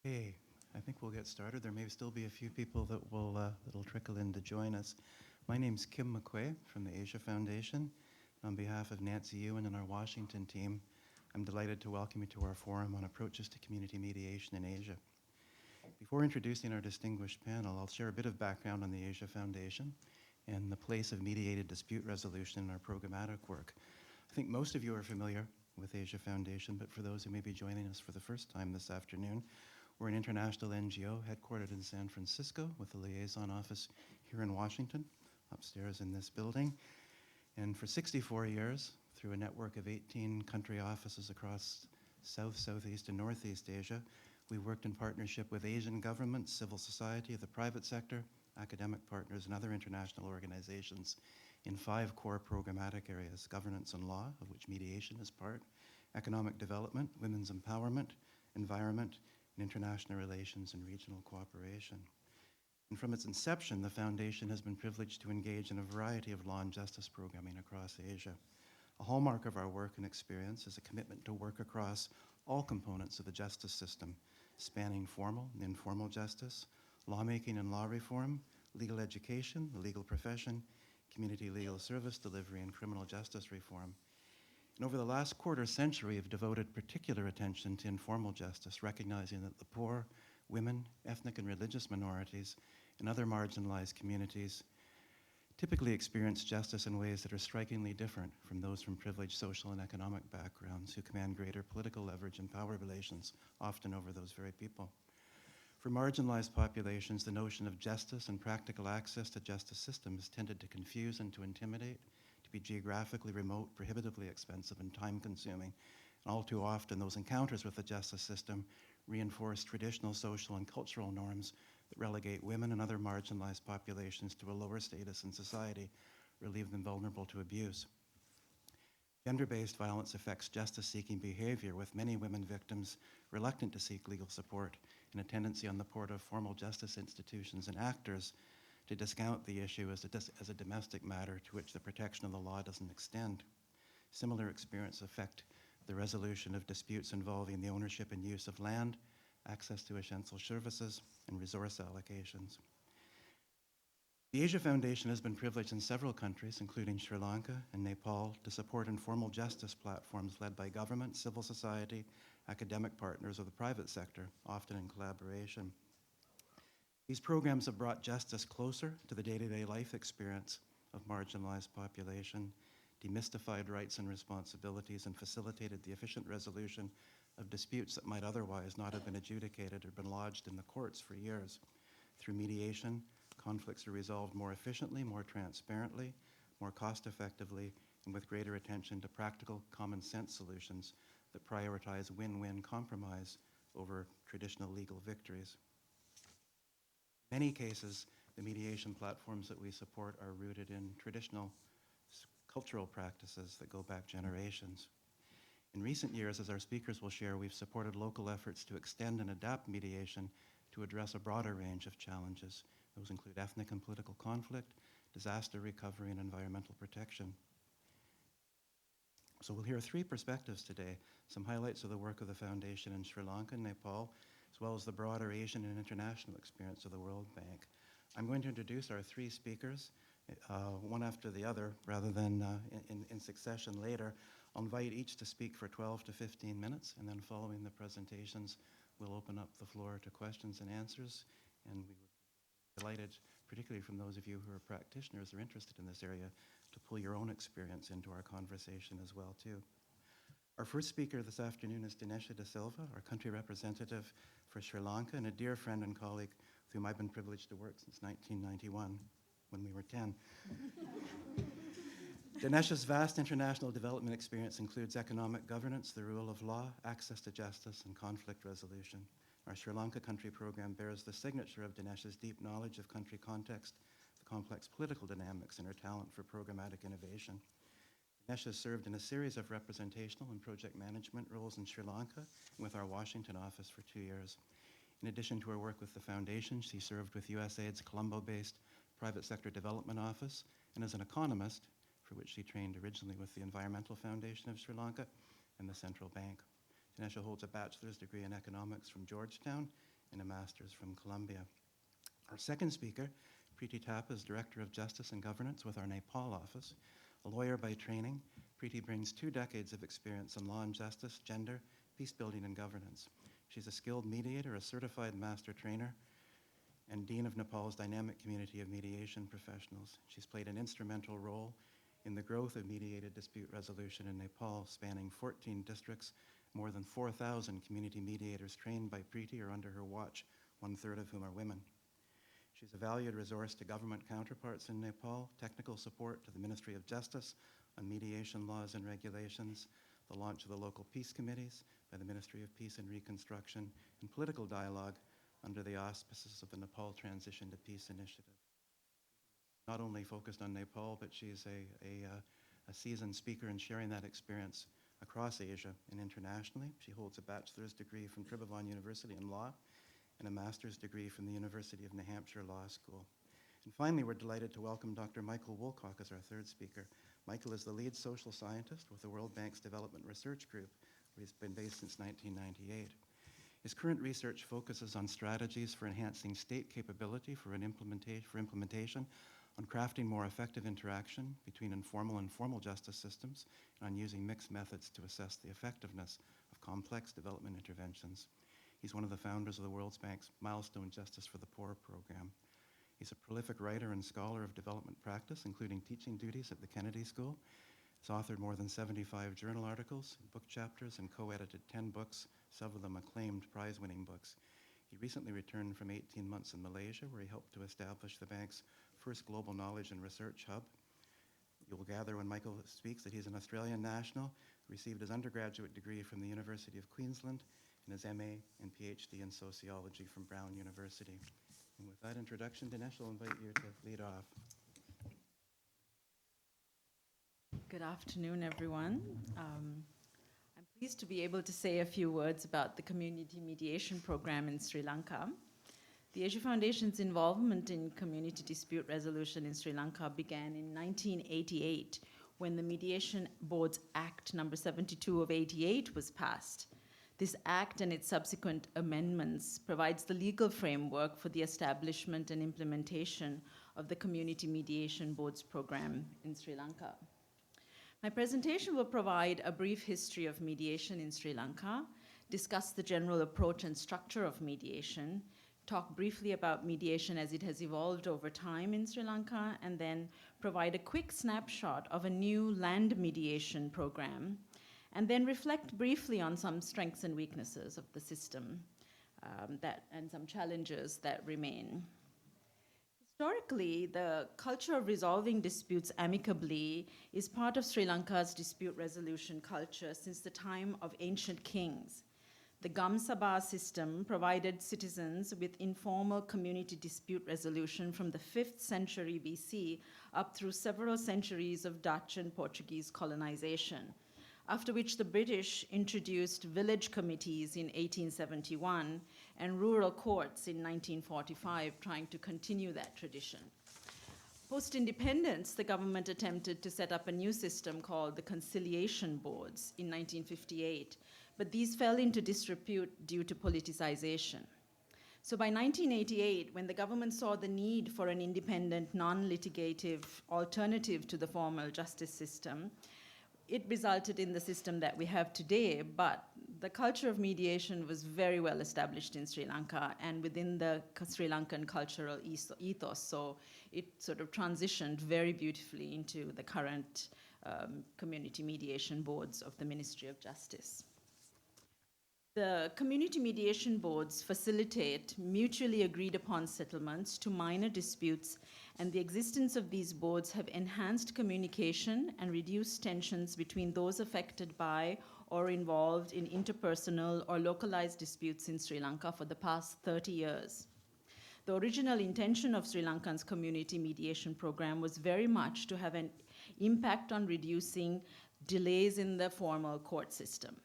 Okay, I think we'll get started. There may still be a few people that'll trickle in to join us. My name's Kim McQuay from the Asia Foundation. On behalf of Nancy Ewan and our Washington team, I'm delighted to welcome you to our forum on approaches to community mediation in Asia. Before introducing our distinguished panel, I'll share a bit of background on the Asia Foundation and the place of mediated dispute resolution in our programmatic work. I think most of you are familiar with Asia Foundation, but for those who may be joining us for the first time this afternoon, we're an international NGO headquartered in San Francisco with a liaison office here in Washington, upstairs in this building. And for 64 years, through a network of 18 country offices across South, Southeast, and Northeast Asia, we worked in partnership with Asian governments, civil society, the private sector, academic partners, and other international organizations in 5 core programmatic areas: governance and law, of which mediation is part, economic development, women's empowerment, environment, and international relations and regional cooperation. And from its inception, the Foundation has been privileged to engage in a variety of law and justice programming across Asia. A hallmark of our work and experience is a commitment to work across all components of the justice system, spanning formal and informal justice, lawmaking and law reform, legal education, the legal profession, community legal service delivery, and criminal justice reform. And over the last quarter century, we've devoted particular attention to informal justice, recognizing that the poor, women, ethnic and religious minorities, and other marginalized communities typically experience justice in ways that are strikingly different from those from privileged social and economic backgrounds who command greater political leverage and power relations, often over those very people. For marginalized populations, the notion of justice and practical access to justice systems tended to confuse and to intimidate, to be geographically remote, prohibitively expensive, and time-consuming. And all too often, those encounters with the justice system reinforce traditional social and cultural norms that relegate women and other marginalized populations to a lower status in society or leave them vulnerable to abuse. Gender-based violence affects justice-seeking behavior, with many women victims reluctant to seek legal support, and a tendency on the part of formal justice institutions and actors to discount the issue as a domestic matter to which the protection of the law doesn't extend. Similar experiences affect the resolution of disputes involving the ownership and use of land, access to essential services, and resource allocations. The Asia Foundation has been privileged in several countries, including Sri Lanka and Nepal, to support informal justice platforms led by government, civil society, academic partners, or the private sector, often in collaboration. These programs have brought justice closer to the day-to-day life experience of marginalized population, demystified rights and responsibilities, and facilitated the efficient resolution of disputes that might otherwise not have been adjudicated or been lodged in the courts for years. Through mediation, conflicts are resolved more efficiently, more transparently, more cost-effectively, and with greater attention to practical, common-sense solutions that prioritize win-win compromise over traditional legal victories. In many cases, the mediation platforms that we support are rooted in traditional cultural practices that go back generations. In recent years, as our speakers will share, we've supported local efforts to extend and adapt mediation to address a broader range of challenges. Those include ethnic and political conflict, disaster recovery, and environmental protection. So we'll hear 3 perspectives today, some highlights of the work of the Foundation in Sri Lanka and Nepal, as well as the broader Asian and international experience of the World Bank. I'm going to introduce our 3 speakers, one after the other, rather than in succession later. I'll invite each to speak for 12 to 15 minutes, and then following the presentations, we'll open up the floor to questions and answers, and we would be delighted, particularly from those of you who are practitioners or interested in this area, to pull your own experience into our conversation as well, too. Our first speaker this afternoon is Dinesha de Silva, our country representative for Sri Lanka, and a dear friend and colleague with whom I've been privileged to work since 1991, when we were 10. Dinesha's vast international development experience includes economic governance, the rule of law, access to justice, and conflict resolution. Our Sri Lanka country program bears the signature of Dinesha's deep knowledge of country context, the complex political dynamics, and her talent for programmatic innovation. Dinesha served in a series of representational and project management roles in Sri Lanka and with our Washington office for 2 years. In addition to her work with the Foundation, she served with USAID's Colombo-based Private Sector Development Office, and as an economist, for which she trained originally with the Environmental Foundation of Sri Lanka and the Central Bank. Dinesha holds a bachelor's degree in economics from Georgetown and a master's from Columbia. Our second speaker, Preeti Thapa, is Director of Justice and Governance with our Nepal office. A lawyer by training, Preeti brings 2 decades of experience in law and justice, gender, peace building, and governance. She's a skilled mediator, a certified master trainer, and Dean of Nepal's dynamic community of mediation professionals. She's played an instrumental role in the growth of mediated dispute resolution in Nepal, spanning 14 districts. More than 4,000 community mediators trained by Preeti are under her watch, 1/3 of whom are women. She's a valued resource to government counterparts in Nepal, technical support to the Ministry of Justice on mediation laws and regulations, the launch of the local peace committees by the Ministry of Peace and Reconstruction, and political dialogue under the auspices of the Nepal Transition to Peace Initiative. Not only focused on Nepal, but she's a seasoned speaker in sharing that experience across Asia and internationally. She holds a bachelor's degree from Tribhuvan University in law and a master's degree from the University of New Hampshire Law School. And finally, we're delighted to welcome Dr. Michael Woolcock as our third speaker. Michael is the lead social scientist with the World Bank's Development Research Group, where he's been based since 1998. His current research focuses on strategies for enhancing state capability for implementation, on crafting more effective interaction between informal and formal justice systems, and on using mixed methods to assess the effectiveness of complex development interventions. He's one of the founders of the World Bank's Milestone Justice for the Poor program. He's a prolific writer and scholar of development practice, including teaching duties at the Kennedy School. He's authored more than 75 journal articles, book chapters, and co-edited 10 books, several of them acclaimed prize-winning books. He recently returned from 18 months in Malaysia, where he helped to establish the bank's first global knowledge and research hub. You will gather when Michael speaks that he's an Australian national, received his undergraduate degree from the University of Queensland, and his MA and PhD in sociology from Brown University. And with that introduction, Dinesha, I'll invite you to lead off. Good afternoon, everyone. I'm pleased to be able to say a few words about the Community Mediation Program in Sri Lanka. The Asia Foundation's involvement in community dispute resolution in Sri Lanka began in 1988 when the Mediation Boards Act number 72 of 88 was passed. This act and its subsequent amendments provides the legal framework for the establishment and implementation of the Community Mediation Boards program in Sri Lanka. My presentation will provide a brief history of mediation in Sri Lanka, discuss the general approach and structure of mediation, talk briefly about mediation as it has evolved over time in Sri Lanka, and then provide a quick snapshot of a new land mediation program, and then reflect briefly on some strengths and weaknesses of the system and some challenges that remain. Historically, the culture of resolving disputes amicably is part of Sri Lanka's dispute resolution culture since the time of ancient kings. The Gam Sabha system provided citizens with informal community dispute resolution from the 5th century BC up through several centuries of Dutch and Portuguese colonization, after which the British introduced village committees in 1871 and rural courts in 1945, trying to continue that tradition. Post-independence, the government attempted to set up a new system called the Conciliation Boards in 1958, but these fell into disrepute due to politicization. So by 1988, when the government saw the need for an independent, non-litigative alternative to the formal justice system, it resulted in the system that we have today, but the culture of mediation was very well established in Sri Lanka and within the Sri Lankan cultural ethos, so it sort of transitioned very beautifully into the current community mediation boards of the Ministry of Justice. The community mediation boards facilitate mutually agreed upon settlements to minor disputes, and the existence of these boards have enhanced communication and reduced tensions between those affected by or involved in interpersonal or localized disputes in Sri Lanka for the past 30 years. The original intention of Sri Lanka's community mediation program was very much to have an impact on reducing delays in the formal court system.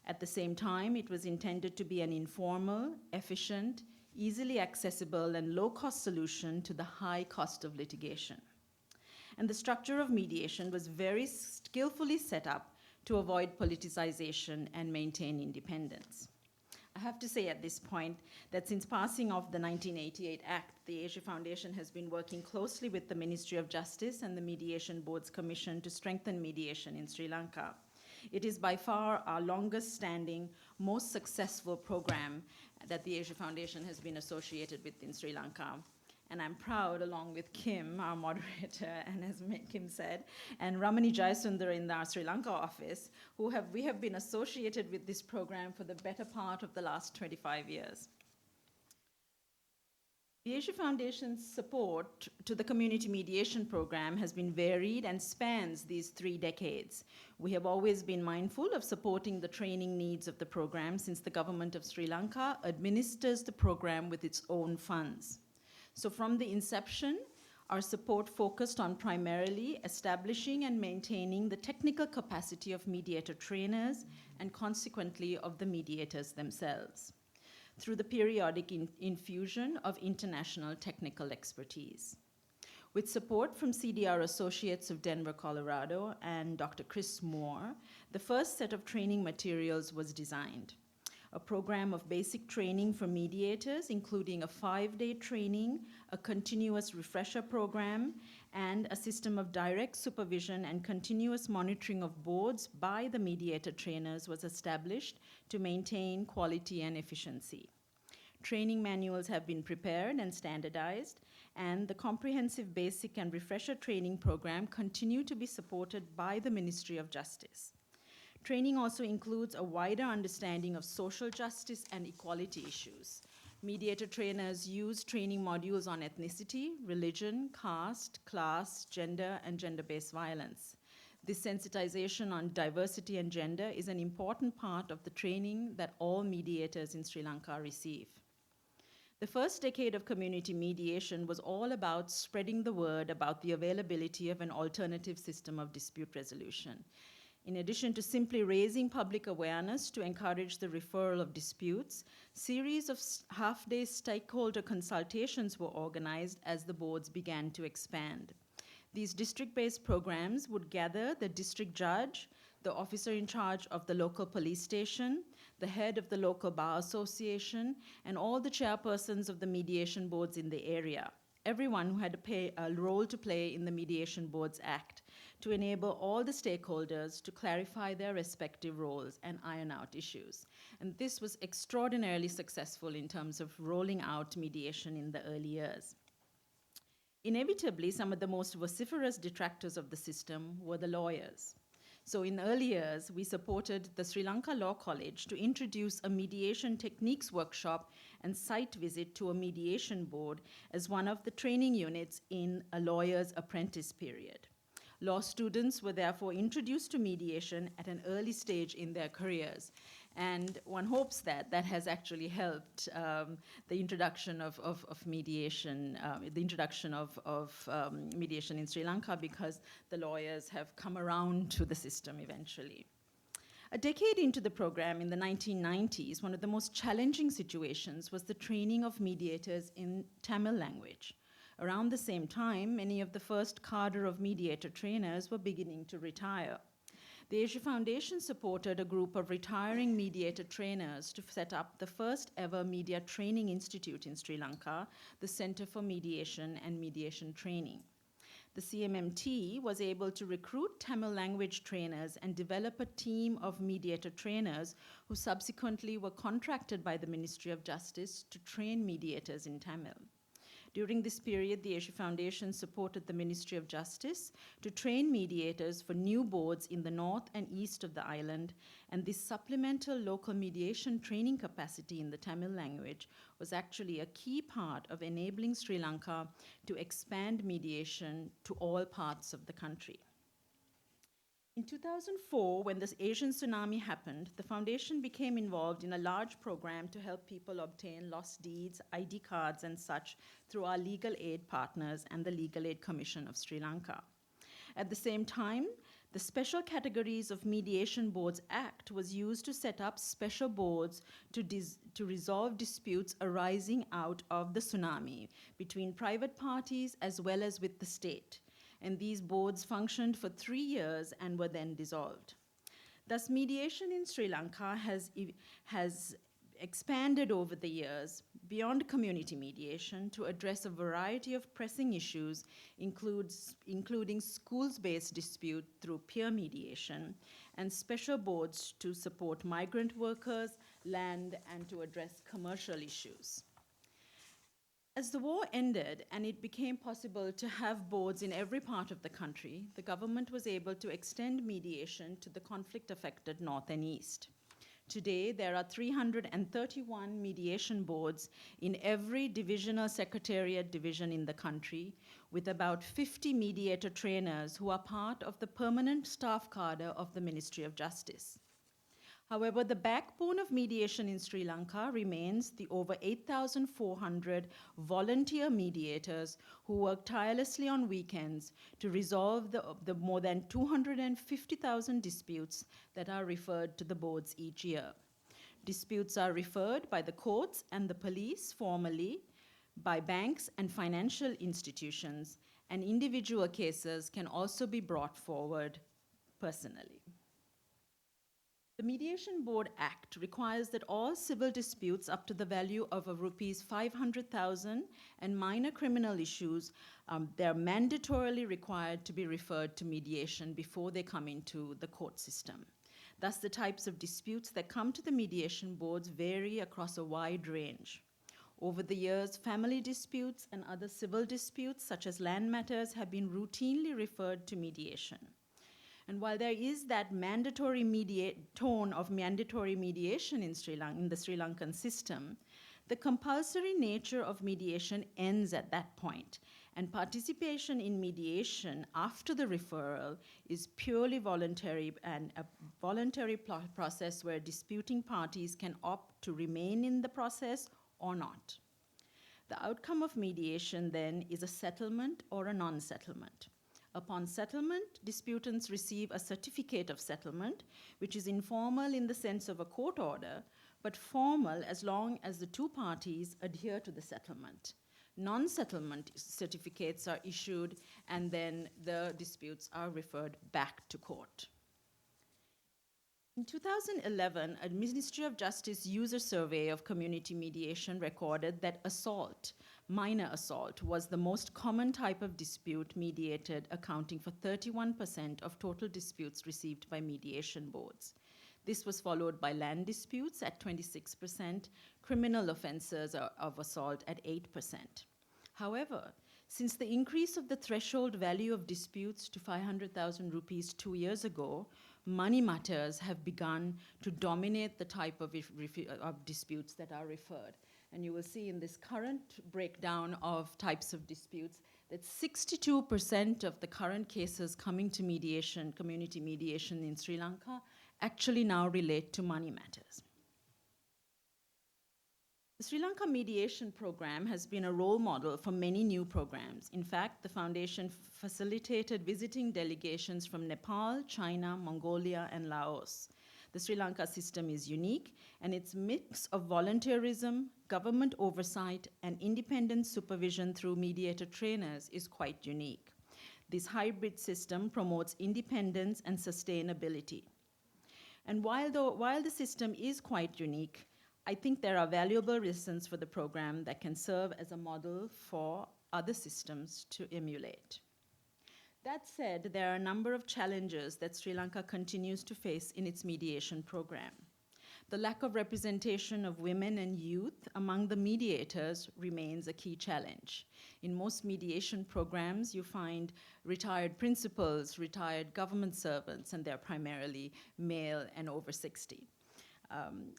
At the same time, it was intended to be an informal, efficient, easily accessible, and low-cost solution to the high cost of litigation. And the structure of mediation was very skillfully set up to avoid politicization and maintain independence. I have to say at this point that since passing of the 1988 Act, the Asia Foundation has been working closely with the Ministry of Justice and the Mediation Board's Commission to strengthen mediation in Sri Lanka. It is by far our longest standing, most successful program that the Asia Foundation has been associated with in Sri Lanka. And I'm proud, along with Kim, our moderator, and as Kim said, and Ramani Jayasundar in our Sri Lanka office, we have been associated with this program for the better part of the last 25 years. The Asia Foundation's support to the community mediation program has been varied and spans these 3 decades. We have always been mindful of supporting the training needs of the program, since the government of Sri Lanka administers the program with its own funds. So from the inception, our support focused on primarily establishing and maintaining the technical capacity of mediator trainers and consequently of the mediators themselves, through the periodic infusion of international technical expertise. With support from CDR Associates of Denver, Colorado, and Dr. Chris Moore, the first set of training materials was designed. A program of basic training for mediators, including a 5-day training, a continuous refresher program, and a system of direct supervision and continuous monitoring of boards by the mediator trainers was established to maintain quality and efficiency. Training manuals have been prepared and standardized, and the comprehensive basic and refresher training program continue to be supported by the Ministry of Justice. Training also includes a wider understanding of social justice and equality issues. Mediator trainers use training modules on ethnicity, religion, caste, class, gender, and gender-based violence. This sensitization on diversity and gender is an important part of the training that all mediators in Sri Lanka receive. The first decade of community mediation was all about spreading the word about the availability of an alternative system of dispute resolution. In addition to simply raising public awareness to encourage the referral of disputes, series of half-day stakeholder consultations were organized as the boards began to expand. These district-based programs would gather the district judge, the officer in charge of the local police station, the head of the local bar association, and all the chairpersons of the mediation boards in the area, everyone who had a role to play in the Mediation Boards Act, to enable all the stakeholders to clarify their respective roles and iron out issues. And this was extraordinarily successful in terms of rolling out mediation in the early years. Inevitably, some of the most vociferous detractors of the system were the lawyers. So in early years, we supported the Sri Lanka Law College to introduce a mediation techniques workshop and site visit to a mediation board as one of the training units in a lawyer's apprentice period. Law students were therefore introduced to mediation at an early stage in their careers. And one hopes that that has actually helped the introduction of mediation, mediation in Sri Lanka, because the lawyers have come around to the system eventually. A decade into the program, in the 1990s, one of the most challenging situations was the training of mediators in Tamil language. Around the same time, many of the first cadre of mediator trainers were beginning to retire. The Asia Foundation supported a group of retiring mediator trainers to set up the first ever media training institute in Sri Lanka, the Center for Mediation and Mediation Training. The CMMT was able to recruit Tamil language trainers and develop a team of mediator trainers who subsequently were contracted by the Ministry of Justice to train mediators in Tamil. During this period, the Asia Foundation supported the Ministry of Justice to train mediators for new boards in the north and east of the island, and this supplemental local mediation training capacity in the Tamil language was actually a key part of enabling Sri Lanka to expand mediation to all parts of the country. In 2004, when the Asian tsunami happened, the foundation became involved in a large program to help people obtain lost deeds, ID cards, and such through our legal aid partners and the Legal Aid Commission of Sri Lanka. At the same time, the Special Categories of Mediation Boards Act was used to set up special boards to resolve disputes arising out of the tsunami between private parties as well as with the state. And these boards functioned for 3 years and were then dissolved. Thus, mediation in Sri Lanka has expanded over the years beyond community mediation to address a variety of pressing issues, including schools-based dispute through peer mediation, and special boards to support migrant workers, land, and to address commercial issues. As the war ended and it became possible to have boards in every part of the country, the government was able to extend mediation to the conflict-affected North and East. Today, there are 331 mediation boards in every divisional secretariat division in the country, with about 50 mediator trainers who are part of the permanent staff cadre of the Ministry of Justice. However, the backbone of mediation in Sri Lanka remains the over 8,400 volunteer mediators who work tirelessly on weekends to resolve the more than 250,000 disputes that are referred to the boards each year. Disputes are referred by the courts and the police formally, by banks and financial institutions, and individual cases can also be brought forward personally. The Mediation Board Act requires that all civil disputes up to the value of rupees 500,000 and minor criminal issues, they're mandatorily required to be referred to mediation before they come into the court system. Thus, the types of disputes that come to the mediation boards vary across a wide range. Over the years, family disputes and other civil disputes, such as land matters, have been routinely referred to mediation. And while there is that tone of mandatory mediation in the Sri Lankan system, the compulsory nature of mediation ends at that point, and participation in mediation after the referral is purely voluntary and a voluntary process where disputing parties can opt to remain in the process or not. The outcome of mediation then is a settlement or a non-settlement. Upon settlement, disputants receive a certificate of settlement, which is informal in the sense of a court order, but formal as long as the two parties adhere to the settlement. Non-settlement certificates are issued, and then the disputes are referred back to court. In 2011, a Ministry of Justice user survey of community mediation recorded that minor assault, was the most common type of dispute mediated, accounting for 31% of total disputes received by mediation boards. This was followed by land disputes at 26%, criminal offenses of assault at 8%. However, since the increase of the threshold value of disputes to 500,000 rupees 2 years ago, money matters have begun to dominate the type of disputes that are referred. And you will see in this current breakdown of types of disputes that 62% of the current cases coming to mediation, community mediation in Sri Lanka, actually now relate to money matters. The Sri Lanka Mediation Program has been a role model for many new programs. In fact, the foundation facilitated visiting delegations from Nepal, China, Mongolia, and Laos. The Sri Lanka system is unique, and its mix of volunteerism, government oversight, and independent supervision through mediator trainers is quite unique. This hybrid system promotes independence and sustainability. And while the system is quite unique, I think there are valuable lessons for the program that can serve as a model for other systems to emulate. That said, there are a number of challenges that Sri Lanka continues to face in its mediation program. The lack of representation of women and youth among the mediators remains a key challenge. In most mediation programs, you find retired principals, retired government servants, and they're primarily male and over 60.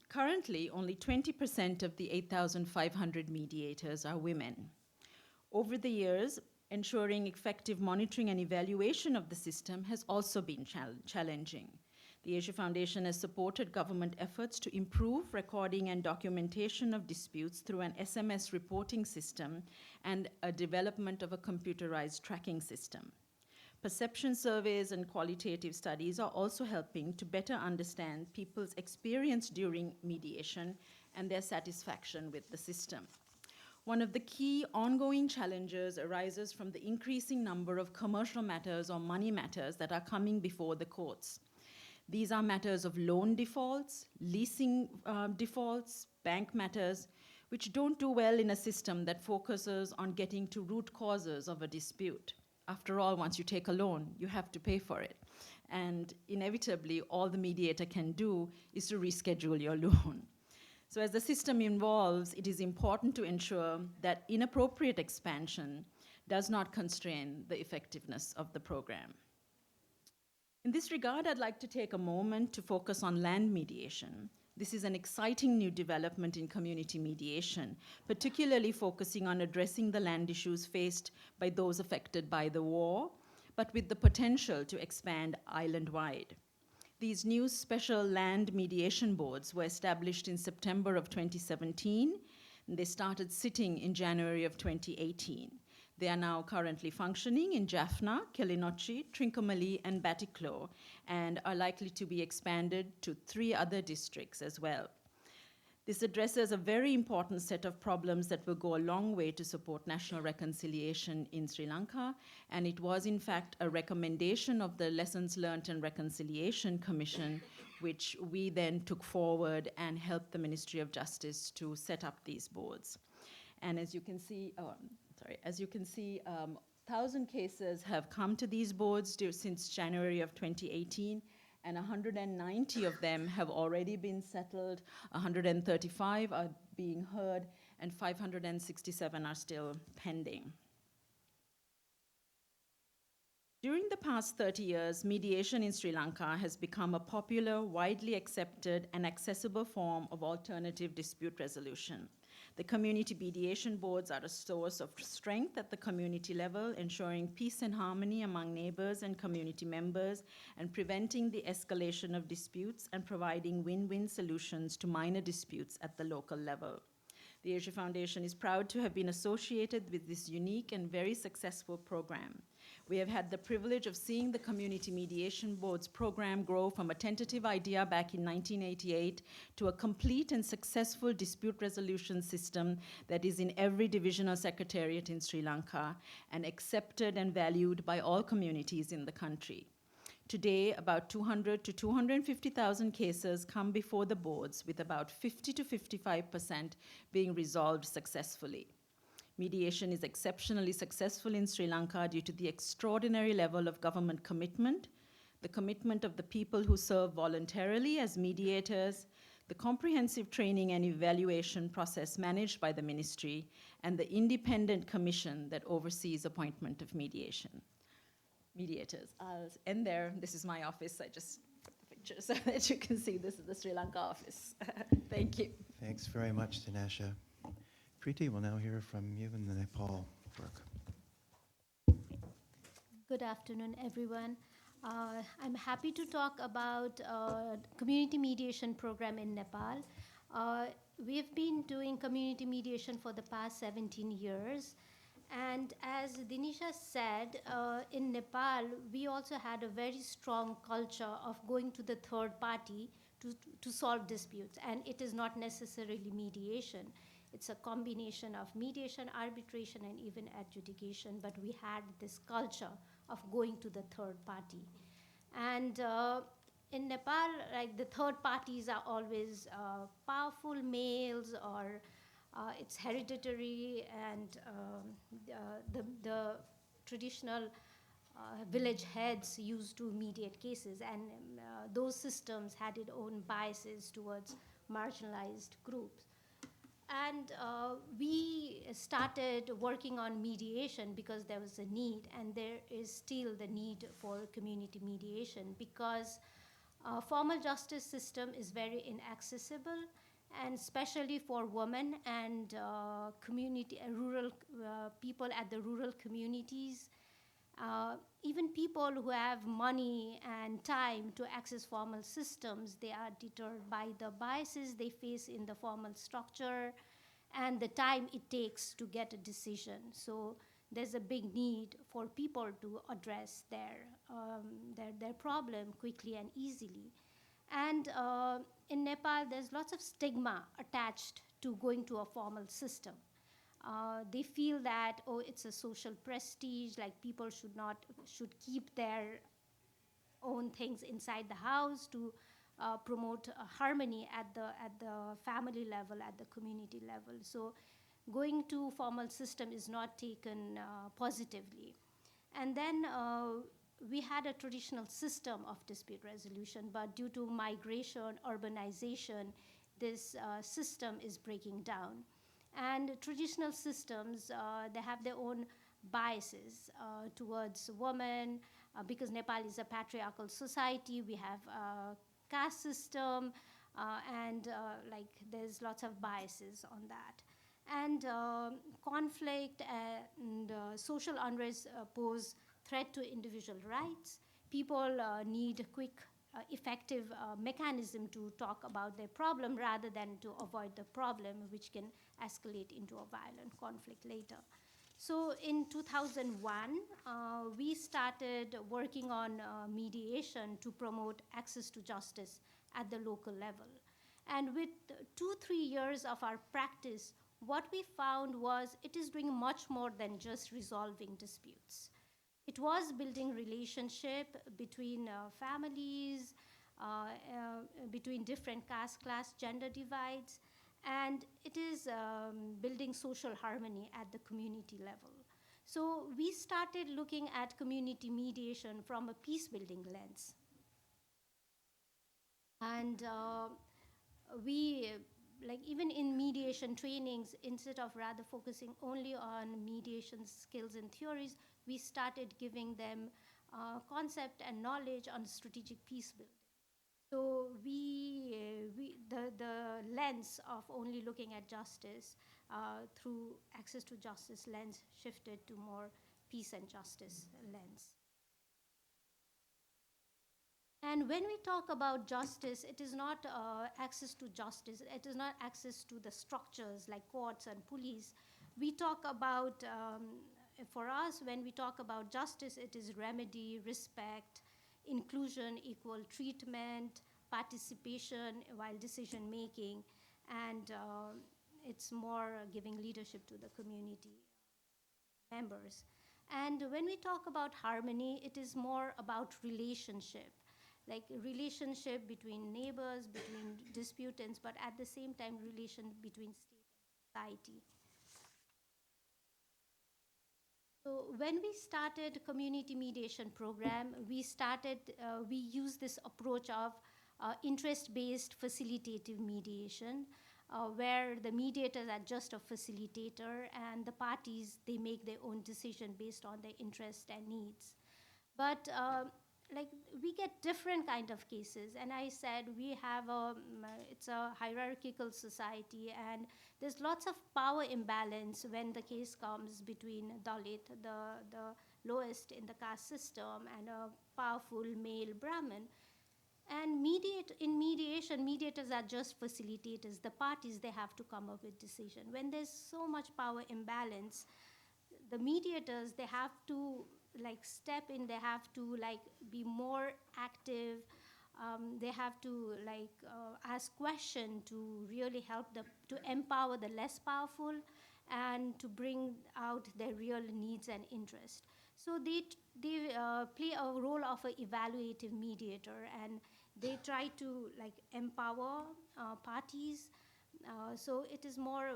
Currently, only 20% of the 8,500 mediators are women. Over the years, ensuring effective monitoring and evaluation of the system has also been challenging. The Asia Foundation has supported government efforts to improve recording and documentation of disputes through an SMS reporting system and a development of a computerized tracking system. Perception surveys and qualitative studies are also helping to better understand people's experience during mediation and their satisfaction with the system. One of the key ongoing challenges arises from the increasing number of commercial matters or money matters that are coming before the courts. These are matters of loan defaults, leasing defaults, bank matters, which don't do well in a system that focuses on getting to root causes of a dispute. After all, once you take a loan, you have to pay for it. And inevitably, all the mediator can do is to reschedule your loan. So as the system evolves, it is important to ensure that inappropriate expansion does not constrain the effectiveness of the program. In this regard, I'd like to take a moment to focus on land mediation. This is an exciting new development in community mediation, particularly focusing on addressing the land issues faced by those affected by the war, but with the potential to expand island-wide. These new special land mediation boards were established in September of 2017, and they started sitting in January of 2018. They are now currently functioning in Jaffna, Kilinochchi, Trincomalee, and Batticaloa, and are likely to be expanded to 3 other districts as well. This addresses a very important set of problems that will go a long way to support national reconciliation in Sri Lanka, and it was in fact a recommendation of the Lessons Learned and Reconciliation Commission, which we then took forward and helped the Ministry of Justice to set up these boards. And as you can see, 1,000 cases have come to these boards since January of 2018, and 190 of them have already been settled, 135 are being heard, and 567 are still pending. During the past 30 years, mediation in Sri Lanka has become a popular, widely accepted, and accessible form of alternative dispute resolution. The community mediation boards are a source of strength at the community level, ensuring peace and harmony among neighbors and community members, and preventing the escalation of disputes and providing win-win solutions to minor disputes at the local level. The Asia Foundation is proud to have been associated with this unique and very successful program. We have had the privilege of seeing the Community Mediation Board's program grow from a tentative idea back in 1988 to a complete and successful dispute resolution system that is in every divisional secretariat in Sri Lanka and accepted and valued by all communities in the country. Today, about 200 to 250,000 cases come before the boards, with about 50 to 55% being resolved successfully. Mediation is exceptionally successful in Sri Lanka due to the extraordinary level of government commitment, the commitment of the people who serve voluntarily as mediators, the comprehensive training and evaluation process managed by the ministry, and the independent commission that oversees appointment of mediators. I'll end there. This is my office. I just put the picture so that you can see this is the Sri Lanka office. Thank you. Thanks very much, Dinesha. Preeti, we'll now hear from you in the Nepal work. Good afternoon, everyone. I'm happy to talk about community mediation program in Nepal. We've been doing community mediation for the past 17 years. And as Dinesha said, in Nepal, we also had a very strong culture of going to the third party to solve disputes. And it is not necessarily mediation. It's a combination of mediation, arbitration, and even adjudication. But we had this culture of going to the third party. And in Nepal, like, the third parties are always powerful males, or it's hereditary, and the traditional village heads used to mediate cases, and those systems had its own biases towards marginalized groups. And we started working on mediation because there was a need, and there is still the need for community mediation, because formal justice system is very inaccessible, and especially for women and rural people at the rural communities. Even people who have money and time to access formal systems, they are deterred by the biases they face in the formal structure and the time it takes to get a decision. So there's a big need for people to address their problem quickly and easily. And in Nepal, there's lots of stigma attached to going to a formal system. They feel that, oh, it's a social prestige, like people should keep their own things inside the house to promote harmony at the family level, at the community level. So going to formal system is not taken positively. And then we had a traditional system of dispute resolution, but due to migration, urbanization, this system is breaking down. And traditional systems, they have their own biases towards women, because Nepal is a patriarchal society. We have a caste system, and like there's lots of biases on that. And conflict and social unrest pose threat to individual rights. People need quick, effective mechanism to talk about their problem rather than to avoid the problem, which can escalate into a violent conflict later. So in 2001, we started working on mediation to promote access to justice at the local level. And with 2-3 years of our practice, what we found was it is doing much more than just resolving disputes. It was building relationship between families, between different caste, class, gender divides, and it is building social harmony at the community level. So we started looking at community mediation from a peace building lens. And we, like even in mediation trainings, instead of rather focusing only on mediation skills and theories, we started giving them concept and knowledge on strategic peace building. So the lens of only looking at justice through access to justice lens shifted to more peace and justice lens. And when we talk about justice, it is not access to justice. It is not access to the structures like courts and police. We talk about, for us, when we talk about justice, it is remedy, respect, inclusion, equal treatment, participation while decision making, and it's more giving leadership to the community members. And when we talk about harmony, it is more about relationship, like relationship between neighbors, between disputants, but at the same time, relation between state and society. So when we started community mediation program, we used this approach of interest-based facilitative mediation, where the mediators are just a facilitator and the parties, they make their own decision based on their interests and needs. But like we get different kind of cases, and I said we have it's a hierarchical society, and there's lots of power imbalance when the case comes between Dalit, the lowest in the caste system, and a powerful male Brahmin. And in mediation, mediators are just facilitators. The parties, they have to come up with decision. When there's so much power imbalance, the mediators, they have to like step in, they have to like be more active, they have to like ask question to really help to empower the less powerful and to bring out their real needs and interest. So they play a role of an evaluative mediator, and they try to like empower parties. So it is more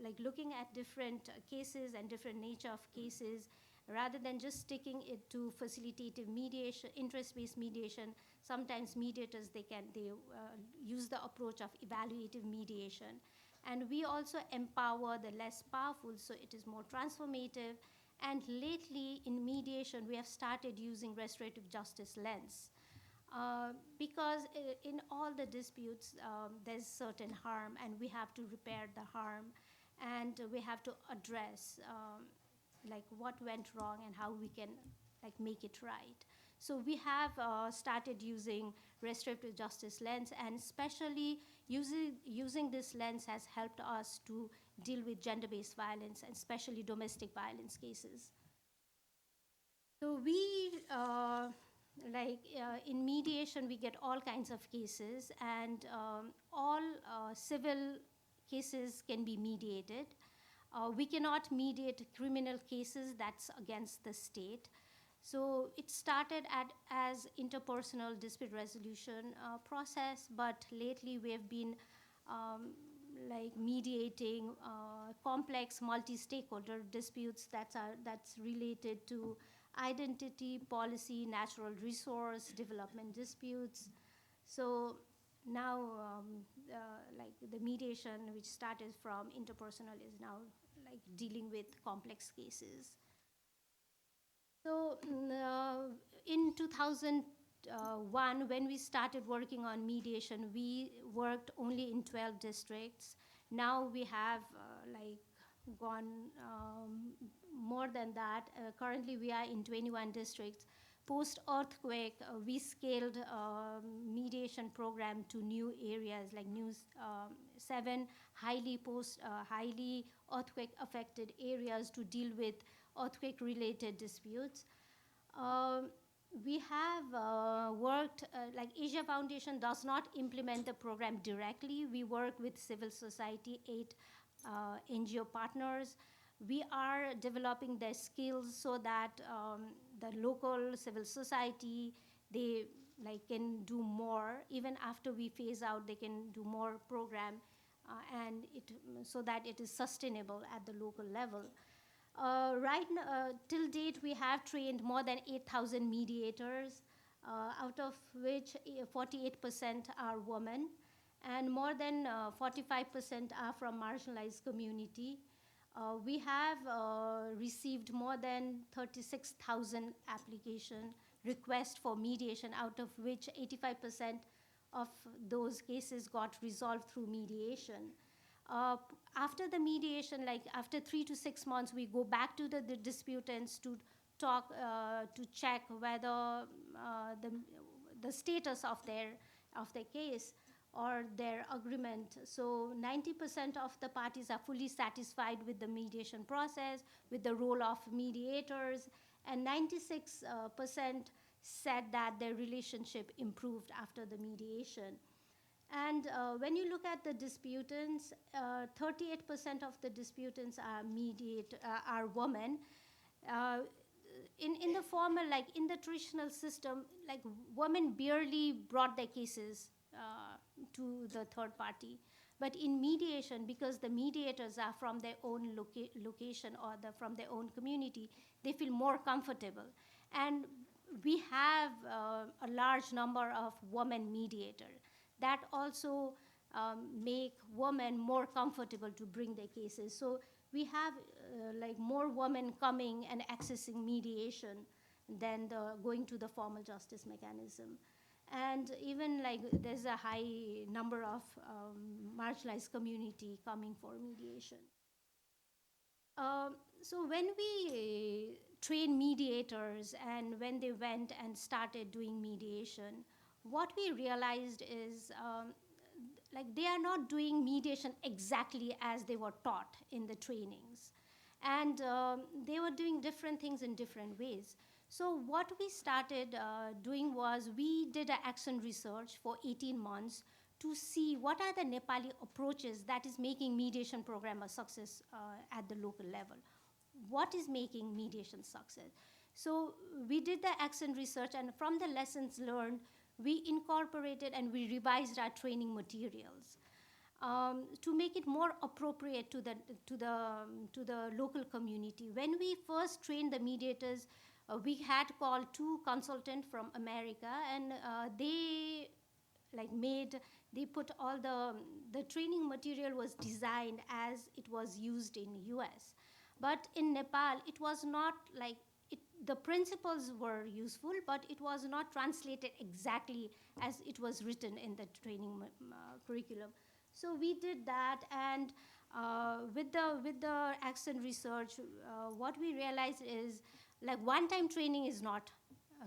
like looking at different cases and different nature of cases, rather than just sticking it to facilitative mediation, interest-based mediation. Sometimes mediators, they use the approach of evaluative mediation. And we also empower the less powerful, so it is more transformative. And lately in mediation, we have started using restorative justice lens. Because in all the disputes, there's certain harm, and we have to repair the harm, and we have to address like what went wrong and how we can like make it right. So we have started using restorative justice lens, and especially using this lens has helped us to deal with gender-based violence, and especially domestic violence cases. So we, in mediation, we get all kinds of cases, and all civil cases can be mediated. We cannot mediate criminal cases, that's against the state. So it started as interpersonal dispute resolution process, but lately we have been um, like mediating complex multi-stakeholder disputes that's related to identity, policy, natural resource, development disputes. So now, like the mediation, which started from interpersonal, is now like dealing with complex cases. So in 2001, when we started working on mediation, we worked only in 12 districts. Now we have like gone more than that. Currently, we are in 21 districts. Post-earthquake, we scaled mediation program to new areas, like seven highly earthquake-affected areas to deal with earthquake-related disputes. Um, we have worked, like Asia Foundation does not implement the program directly. We work with civil society, 8 NGO partners. We are developing their skills so that the local civil society, they like can do more. Even after we phase out, they can do more program, and so that it is sustainable at the local level. Right now, till date, we have trained more than 8,000 mediators, out of which 48% are women, and more than 45% are from marginalized community. We have received more than 36,000 application requests for mediation, out of which 85% of those cases got resolved through mediation. After the mediation, like after 3 to 6 months, we go back to the disputants to talk, to check whether the status of their case or their agreement. So 90% of the parties are fully satisfied with the mediation process, with the role of mediators, and 96% said that their relationship improved after the mediation. And when you look at the disputants, 38% of the disputants are women. Uh, in the formal, like in the traditional system, like women barely brought their cases to the third party. But in mediation, because the mediators are from their own location or from their own community, they feel more comfortable. And we have a large number of women mediators that also make women more comfortable to bring their cases. So we have like more women coming and accessing mediation than going to the formal justice mechanism. And even like there's a high number of marginalized community coming for mediation. So when we train mediators and when they went and started doing mediation, what we realized is like they are not doing mediation exactly as they were taught in the trainings. And they were doing different things in different ways. So what we started doing was we did an action research for 18 months to see what are the Nepali approaches that is making mediation program a success at the local level. What is making mediation success? So we did the action research, and from the lessons learned, we incorporated and we revised our training materials to make it more appropriate to the local community. When we first trained the mediators, we had called 2 consultants from America, and they put all the training material was designed as it was used in US. But in Nepal, it was not like the principles were useful, but it was not translated exactly as it was written in the training curriculum. So we did that, and with the action research, what we realized is like one-time training is not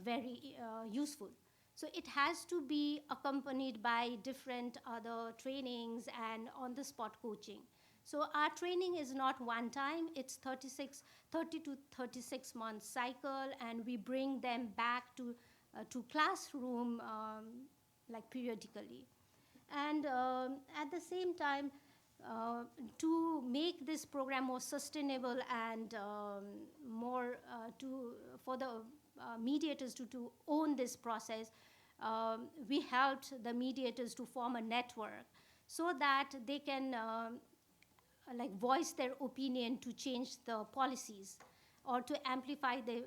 very useful. So it has to be accompanied by different other trainings and on-the-spot coaching. So our training is not one time, it's 30 to 36 month cycle, and we bring them back to classroom like periodically. And at the same time, to make this program more sustainable and more for the mediators to own this process, we helped the mediators to form a network so that they can like voice their opinion to change the policies or to amplify the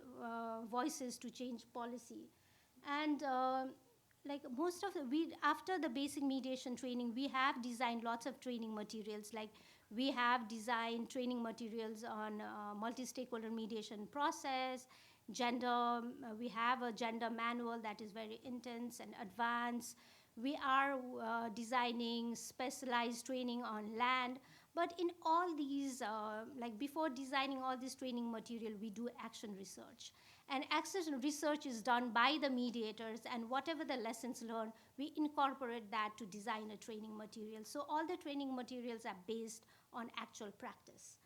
voices to change policy. And like most of after the basic mediation training, we have designed lots of training materials. Like we have designed training materials on multi-stakeholder mediation process, gender, we have a gender manual that is very intense and advanced. We are designing specialized training on land. But in all these, like before designing all this training material, we do action research. And action research is done by the mediators, and whatever the lessons learned, we incorporate that to design a training material. So all the training materials are based on actual practice.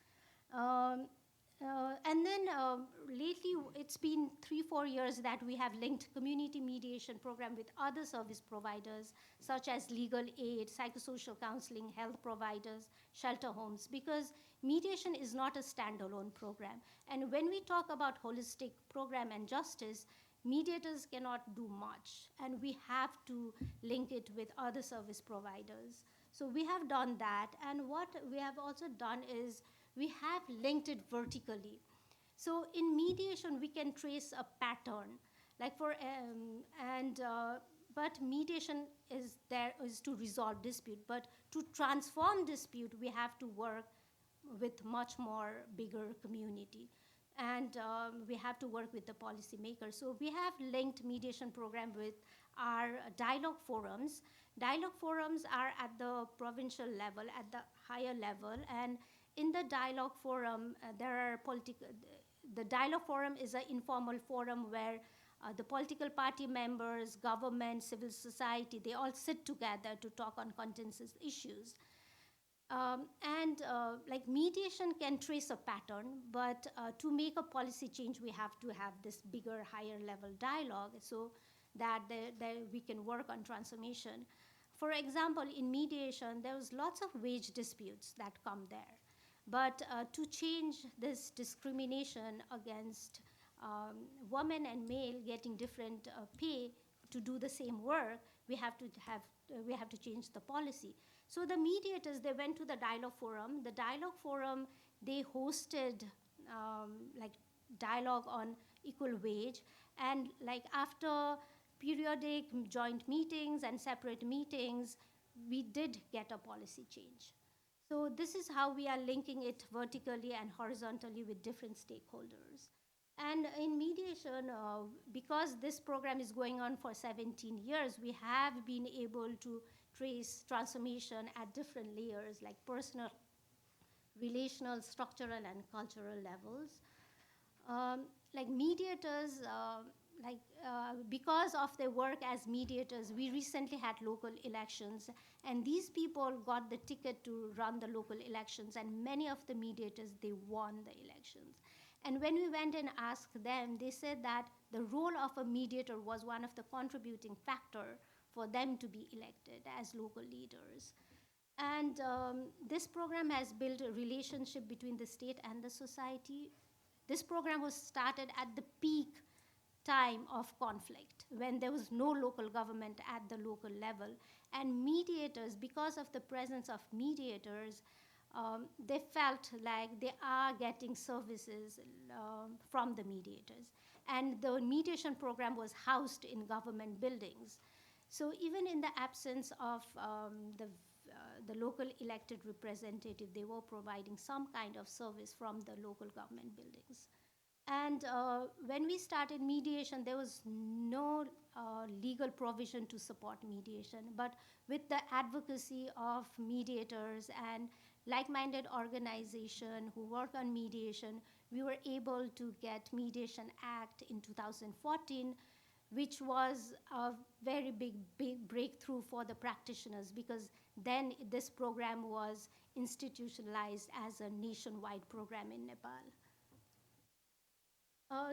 And then lately, it's been 3-4 years that we have linked community mediation program with other service providers, such as legal aid, psychosocial counseling, health providers, shelter homes, because mediation is not a standalone program. And when we talk about holistic program and justice, mediators cannot do much, and we have to link it with other service providers. So we have done that, and what we have also done is we have linked it vertically. So in mediation, we can trace a pattern, like but mediation is to resolve dispute. But to transform dispute, we have to work with much more bigger community. And we have to work with the policymakers. So we have linked mediation program with our dialogue forums. Dialogue forums are at the provincial level, at the higher level, and in the dialogue forum, the dialogue forum is an informal forum where the political party members, government, civil society, they all sit together to talk on contentious issues. Like mediation can trace a pattern, but to make a policy change, we have to have this bigger, higher level dialogue so that we can work on transformation. For example, in mediation, there was lots of wage disputes that come there. But to change this discrimination against women and male getting different pay to do the same work, we have to change the policy. So the mediators, they went to the dialogue forum. The dialogue forum, they hosted like dialogue on equal wage, and like after periodic joint meetings and separate meetings, we did get a policy change. So this is how we are linking it vertically and horizontally with different stakeholders. And in mediation, because this program is going on for 17 years, we have been able to trace transformation at different layers, like personal, relational, structural, and cultural levels. Like mediators, because of their work as mediators, we recently had local elections, and these people got the ticket to run the local elections, and many of the mediators, they won the elections. And when we went and asked them, they said that the role of a mediator was one of the contributing factor for them to be elected as local leaders. And this program has built a relationship between the state and the society. This program was started at the peak time of conflict, when there was no local government at the local level. And mediators, because of the presence of mediators, they felt like they are getting services from the mediators. And the mediation program was housed in government buildings. So even in the absence of the local elected representative, they were providing some kind of service from the local government buildings. And when we started mediation, there was no legal provision to support mediation. But with the advocacy of mediators and like-minded organizations who work on mediation, we were able to get Mediation Act in 2014, which was a very big breakthrough for the practitioners, because then this program was institutionalized as a nationwide program in Nepal.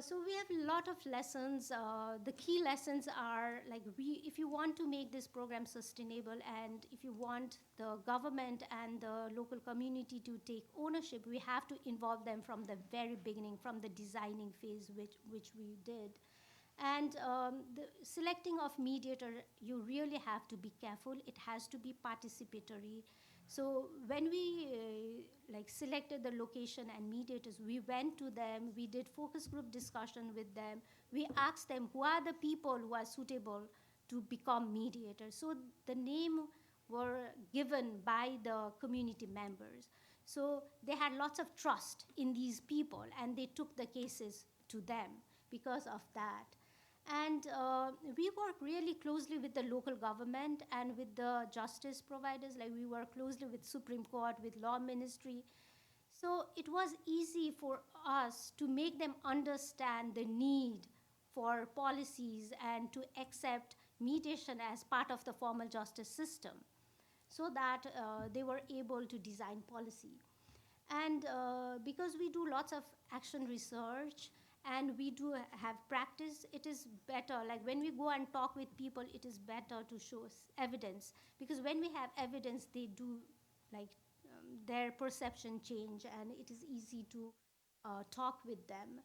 So we have a lot of lessons. The key lessons are, like, if you want to make this program sustainable, and if you want the government and the local community to take ownership, we have to involve them from the very beginning, from the designing phase, which we did. And the selecting of mediator, you really have to be careful. It has to be participatory. So when we selected the location and mediators, we went to them, we did focus group discussion with them. We asked them who are the people who are suitable to become mediators. So the name were given by the community members. So they had lots of trust in these people, and they took the cases to them because of that. And we work really closely with the local government and with the justice providers. Like, we work closely with Supreme Court, with Law Ministry. So it was easy for us to make them understand the need for policies and to accept mediation as part of the formal justice system, so that they were able to design policy. And because we do lots of action research and we do have practice, it is better, like when we go and talk with people, it is better to show evidence, because when we have evidence, they do their perception change, and it is easy to talk with them.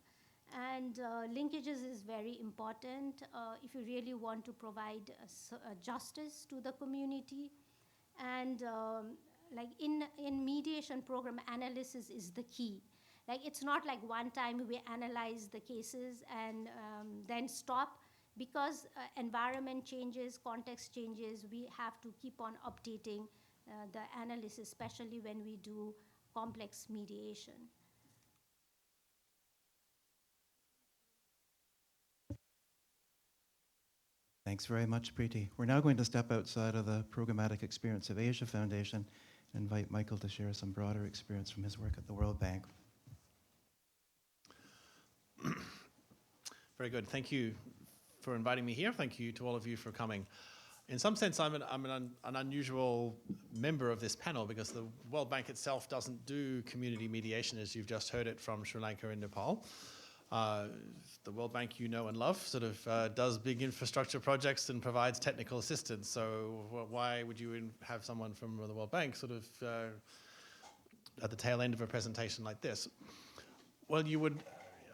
And linkages is very important if you really want to provide justice to the community. And in mediation program, analysis is the key. Like, it's not like one time we analyze the cases and then stop, because environment changes, context changes. We have to keep on updating the analysis, especially when we do complex mediation. Thanks very much, Preeti. We're now going to step outside of the programmatic experience of Asia Foundation and invite Michael to share some broader experience from his work at the World Bank. Very good. Thank you for inviting me here. Thank you to all of you for coming. In some sense, I'm an unusual member of this panel, because the World Bank itself doesn't do community mediation, as you've just heard it from Sri Lanka and Nepal. The World Bank you know and love sort of does big infrastructure projects and provides technical assistance. So why would you have someone from the World Bank sort of at the tail end of a presentation like this? Well,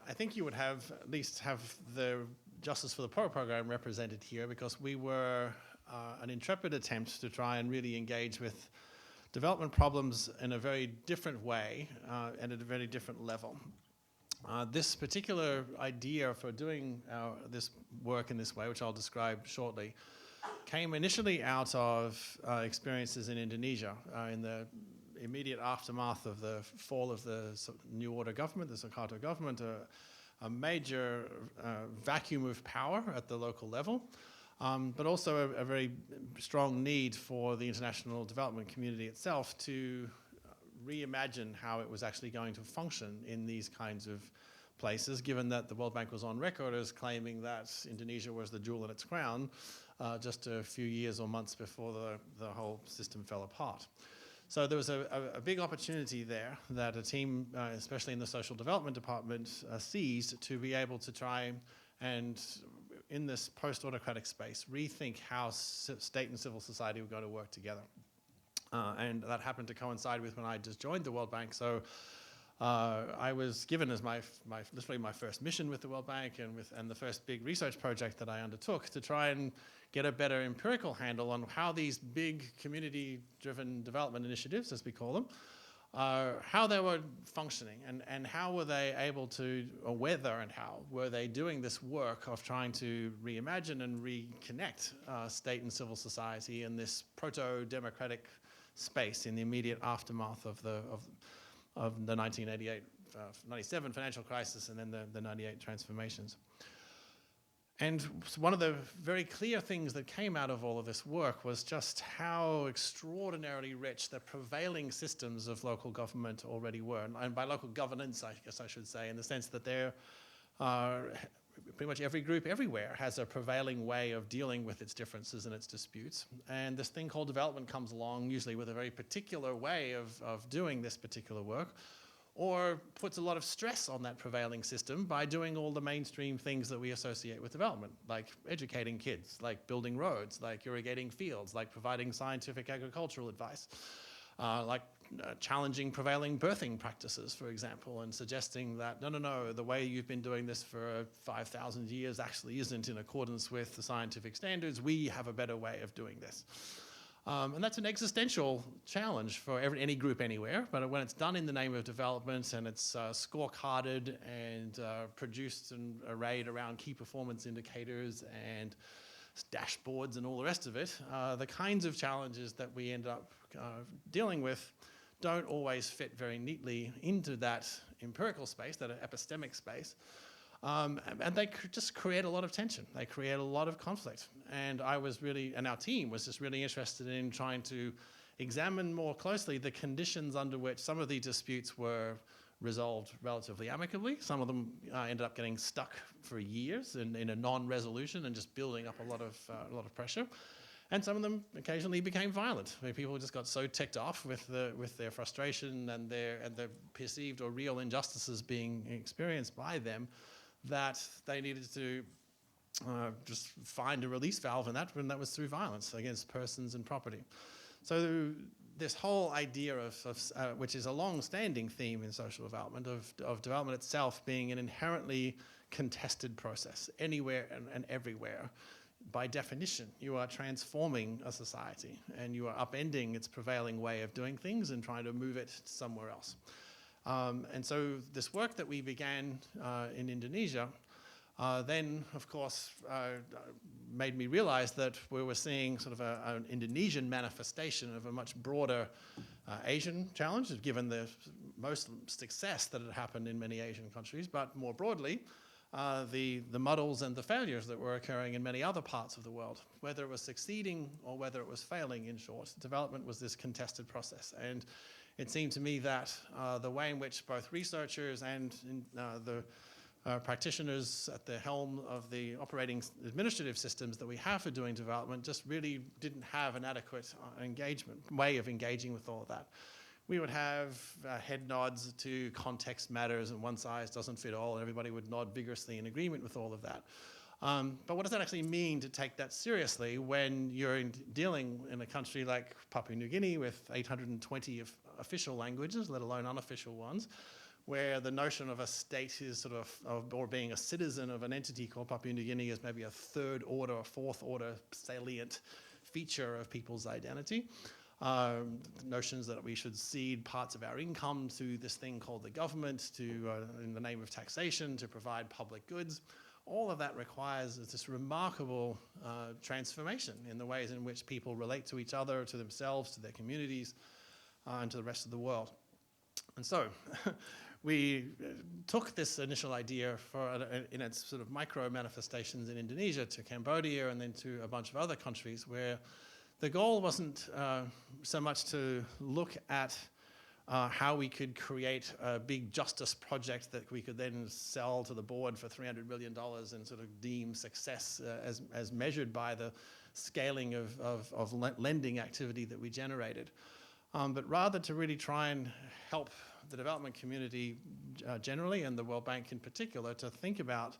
I think you would at least have the Justice for the Poor program represented here, because we were an intrepid attempt to try and really engage with development problems in a very different way and at a very different level. This particular idea for doing this work in this way, which I'll describe shortly, came initially out of experiences in Indonesia in the immediate aftermath of the fall of the New Order government, the Suharto government, a major vacuum of power at the local level, but also a very strong need for the international development community itself to reimagine how it was actually going to function in these kinds of places, given that the World Bank was on record as claiming that Indonesia was the jewel in its crown just a few years or months before the whole system fell apart. So there was a big opportunity there that a team, especially in the social development department, seized to be able to try and, in this post-autocratic space, rethink how state and civil society were going to work together. And that happened to coincide with when I just joined the World Bank. So I was given as literally my first mission with the World Bank and the first big research project that I undertook to try and get a better empirical handle on how these big community-driven development initiatives, as we call them, how they were functioning and how were they able to, or whether and how were they doing this work of trying to reimagine and reconnect state and civil society in this proto-democratic space in the immediate aftermath of the 1987 financial crisis and then the 98 transformations. And one of the very clear things that came out of all of this work was just how extraordinarily rich the prevailing systems of local government already were. And by local governance, I guess I should say, in the sense that there are pretty much every group everywhere has a prevailing way of dealing with its differences and its disputes. And this thing called development comes along, usually with a very particular way of doing this particular work, or puts a lot of stress on that prevailing system by doing all the mainstream things that we associate with development, like educating kids, like building roads, like irrigating fields, like providing scientific agricultural advice, like challenging prevailing birthing practices, for example, and suggesting that, no, the way you've been doing this for 5,000 years actually isn't in accordance with the scientific standards. We have a better way of doing this. And that's an existential challenge for any group anywhere, but when it's done in the name of development and it's scorecarded and produced and arrayed around key performance indicators and dashboards and all the rest of it, the kinds of challenges that we end up dealing with don't always fit very neatly into that empirical space, that epistemic space. And they just create a lot of tension. They create a lot of conflict. And our team was just really interested in trying to examine more closely the conditions under which some of these disputes were resolved relatively amicably. Some of them ended up getting stuck for years in a non-resolution and just building up a lot of pressure. And some of them occasionally became violent, where people just got so ticked off with their frustration and the perceived or real injustices being experienced by them that they needed to just find a release valve in that, and that was through violence against persons and property. So this whole idea of which is a long-standing theme in social development, of development itself being an inherently contested process, anywhere and everywhere. By definition, you are transforming a society and you are upending its prevailing way of doing things and trying to move it somewhere else. And so this work that we began in Indonesia then, of course, made me realize that we were seeing sort of an Indonesian manifestation of a much broader Asian challenge, given the most success that had happened in many Asian countries, but more broadly, the muddles and the failures that were occurring in many other parts of the world. Whether it was succeeding or whether it was failing, in short, development was this contested process. And it seemed to me that the way in which both researchers and the practitioners at the helm of the operating administrative systems that we have for doing development just really didn't have an adequate way of engaging with all of that. We would have head nods to context matters and one size doesn't fit all, and everybody would nod vigorously in agreement with all of that. But what does that actually mean to take that seriously when you're dealing in a country like Papua New Guinea with 820 official languages, let alone unofficial ones, where the notion of a state is sort of or being a citizen of an entity called Papua New Guinea is maybe a third order or fourth order salient feature of people's identity. Notions that we should cede parts of our income to this thing called the government, in the name of taxation, to provide public goods. All of that requires this remarkable transformation in the ways in which people relate to each other, to themselves, to their communities, and to the rest of the world. And so we took this initial idea in its sort of micro manifestations in Indonesia to Cambodia and then to a bunch of other countries where the goal wasn't so much to look at how we could create a big justice project that we could then sell to the board for $300 million and sort of deem success as measured by the scaling of lending activity that we generated. But rather to really try and help the development community generally and the World Bank in particular to think about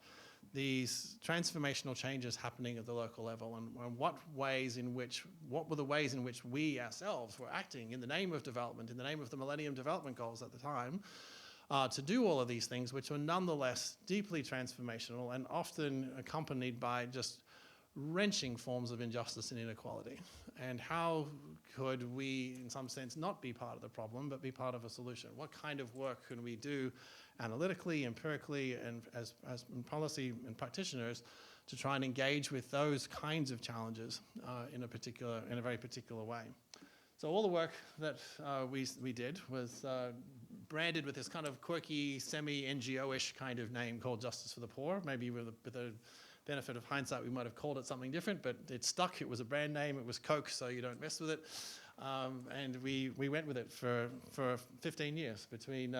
these transformational changes happening at the local level and what were the ways in which we ourselves were acting in the name of development, in the name of the Millennium Development Goals at the time, to do all of these things which were nonetheless deeply transformational and often accompanied by just wrenching forms of injustice and inequality. And how could we, in some sense, not be part of the problem, but be part of a solution? What kind of work can we do analytically, empirically, and as policy and practitioners to try and engage with those kinds of challenges in a very particular way? So all the work that we did was branded with this kind of quirky, semi-NGO-ish kind of name called Justice for the Poor. Maybe with a benefit of hindsight, we might have called it something different, but it stuck. It was a brand name. It was Coke, so you don't mess with it. And we went with it for 15 years. Between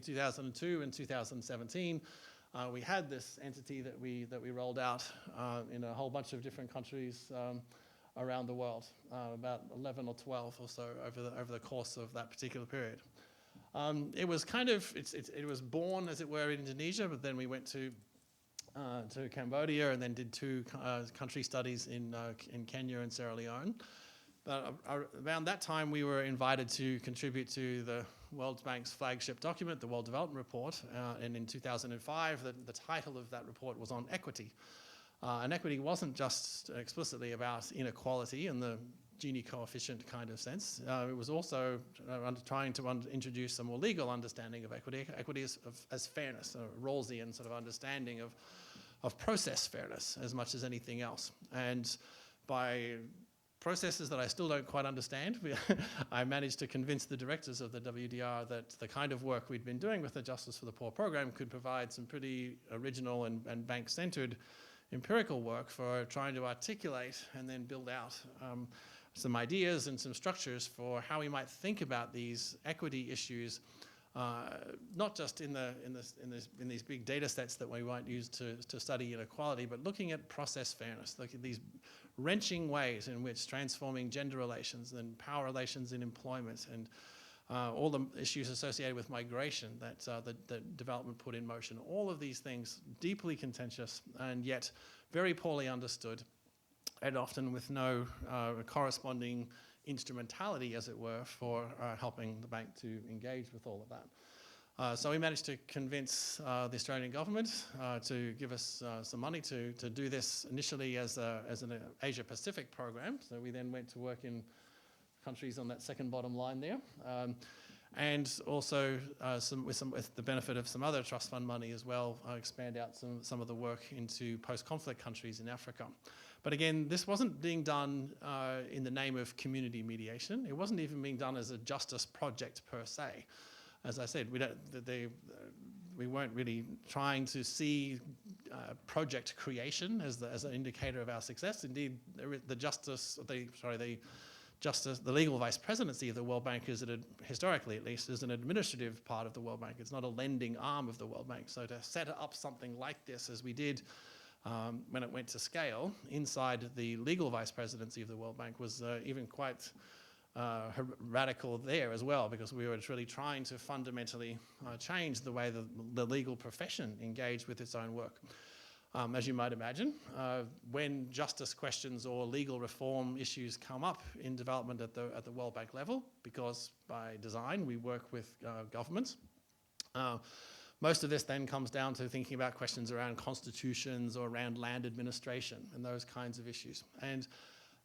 2002 and 2017, we had this entity that we rolled out in a whole bunch of different countries around the world, about 11 or 12 or so over the course of that particular period. It was it was born, as it were, in Indonesia, but then we went to Cambodia and then did two country studies in Kenya and Sierra Leone. But around that time, we were invited to contribute to the World Bank's flagship document, the World Development Report. And in 2005, the title of that report was on equity. And equity wasn't just explicitly about inequality in the Gini coefficient kind of sense. It was also trying to introduce a more legal understanding of equity. Equity as fairness, a Rawlsian sort of understanding of process fairness as much as anything else. And by processes that I still don't quite understand, I managed to convince the directors of the WDR that the kind of work we'd been doing with the Justice for the Poor program could provide some pretty original and bank-centered empirical work for trying to articulate and then build out some ideas and some structures for how we might think about these equity issues, not just in these big data sets that we might use to study inequality, but looking at process fairness, looking at these wrenching ways in which transforming gender relations and power relations in employment and all the issues associated with migration that development put in motion, all of these things deeply contentious and yet very poorly understood, and often with no corresponding instrumentality, as it were, for helping the bank to engage with all of that. So we managed to convince the Australian government to give us some money to do this initially as an Asia-Pacific program. So we then went to work in countries on that second bottom line there. And also with the benefit of some other trust fund money as well, expand out some of the work into post-conflict countries in Africa. But again, this wasn't being done in the name of community mediation. It wasn't even being done as a justice project per se. As I said, we weren't really trying to see project creation as an indicator of our success. Indeed, the legal vice presidency of the World Bank is, historically at least, is an administrative part of the World Bank. It's not a lending arm of the World Bank. So to set up something like this, as we did when it went to scale, inside the legal vice presidency of the World Bank was even quite radical there as well, because we were really trying to fundamentally change the way the legal profession engaged with its own work. As you might imagine, when justice questions or legal reform issues come up in development at the World Bank level, because by design we work with governments, most of this then comes down to thinking about questions around constitutions or around land administration and those kinds of issues. And